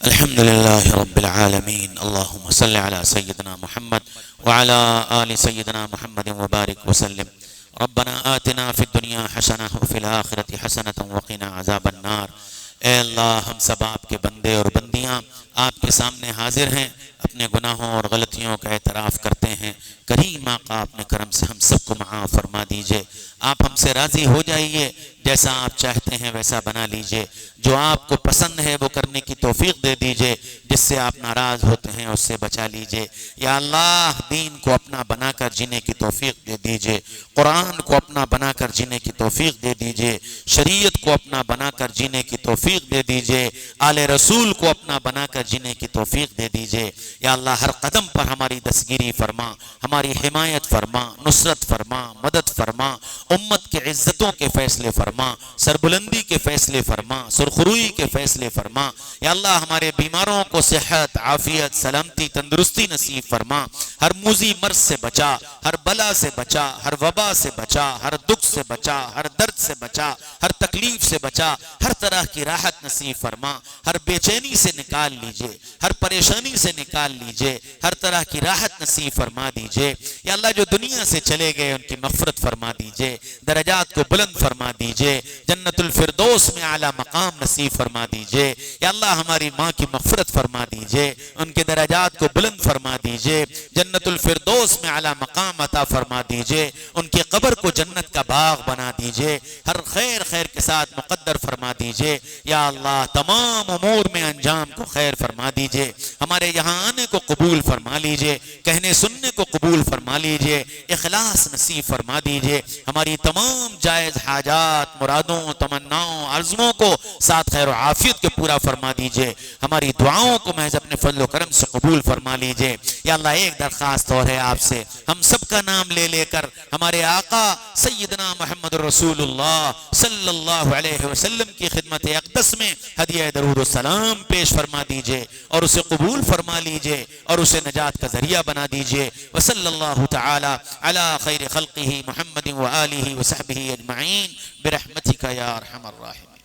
अल्हम्दुलिल्लाहि रब्बिल आलमीन। अल्लाहुम्मा सल्लि अला सय्यिदिना मुहम्मद व अला आलि सय्यिदिना मुहम्मद व बारिक व सल्लिम। रब्बना आतिना फिद दुनिया हसना व फिल आखिरति हसनतन व क़िना अज़ाबन नार। ए अल्लाह, हम सब आपके बंदे और बंदियां आपके सामने हाजिर हैं, अपने गुनाहों और गलतियों का एतराफ़ करते हैं। करीम आका अपने करम से हम सबको माफ़ फरमा दीजिए। आप हमसे राज़ी हो जाइए, जैसा आप चाहते हैं वैसा बना लीजिए। जो आपको पसंद है वो करने की तौफीक दे दीजिए, जिससे आप नाराज़ होते हैं उससे बचा लीजिए। या अल्लाह, दीन को अपना बनाकर जीने की तौफीक दे दीजिए, कुरान को अपना बनाकर जीने की तौफीक दे दीजिए, शरीयत को अपना बनाकर जीने की तौफीक दे दीजिए, आले रसूल को अपना बनाकर जीने की तौफीक दे दीजिए। या अल्लाह, हर कदम पर हमारी दस्तगीरी फरमा, हमारी हिमायत फरमा, नुसरत फरमा, मदद फरमा, उम्मत के इज्जतों के फैसले फरमा, सरबुलंदी के फैसले फरमा, सुरखरुई के फैसले फरमा। या अल्लाह, हमारे बीमारों को सेहत, आफियत, सलामती, तंदुरुस्ती नसीब फरमा। हर मुजी मर्ज से बचा, हर बला से बचा, हर वबा से बचा, हर दुख से बचा, हर दर्द से बचा, हर तकलीफ से बचा, हर तरह की राहत नसीब फरमा। हर बेचैनी से निकाल लीजिए, हर परेशानी से निकाल लीजिए, हर तरह की राहत नसीब फरमा दीजिए। या अल्लाह, जो दुनिया से चले गए उनकी मग़फ़िरत फरमा दीजिए, दरजात को बुलंद फरमा दीजिए, जन्नतुल फिरदौस में आला मकाम नसीब फरमा दीजिए। या अल्लाह, हमारी माँ की मग़फ़िरत फरमा दीजिए, उनके दरजात को बुलंद फरमा दीजिए, जन्नतुल फिरदौस में आला मकाम अता फरमा दीजिए, उनकी कब्र को जन्नत का बाग बना दीजिए, हर खैर खैर के साथ मुक़द्दर फरमा दीजिए। या अल्लाह, तमाम उमूर में अंजाम को खैर फरमा दीजिए, हमारे यहाँ आने को कबूल फरमा लीजिए, कहने सुनने को कबूल फरमा लीजिए, इखलास नसीब फरमा दीजिए। हमारी तमाम जायज़ हाजात, मुरादों, तमन्नाओं, आज़मों को साथ खैर आफियत के पूरा फरमा दीजिए। हमारी दुआओं को महज अपने फज़ल व करम से कबूल फरमा लीजिए। या अल्लाह, एक दरख्वास्त और है आपसे, हम सबका नाम ले लेकर हमारे आका सय्यदना मुहम्मद रसूलुल्लाह सल्लल्लाहु अलैहि वसल्लम की खिदमत अक़दस में हदिया दरूद व सलाम पेश फरमा दीजिए और उसे कबूल फरमा लीजिए और उसे नजात का जरिया बना दीजिए। व सल्लल्लाहु तआला अला खैर खल्क़िही मुहम्मद व आलिही व सहबिही अजमईन बिरहमतिका या अरहमर राहिमीन।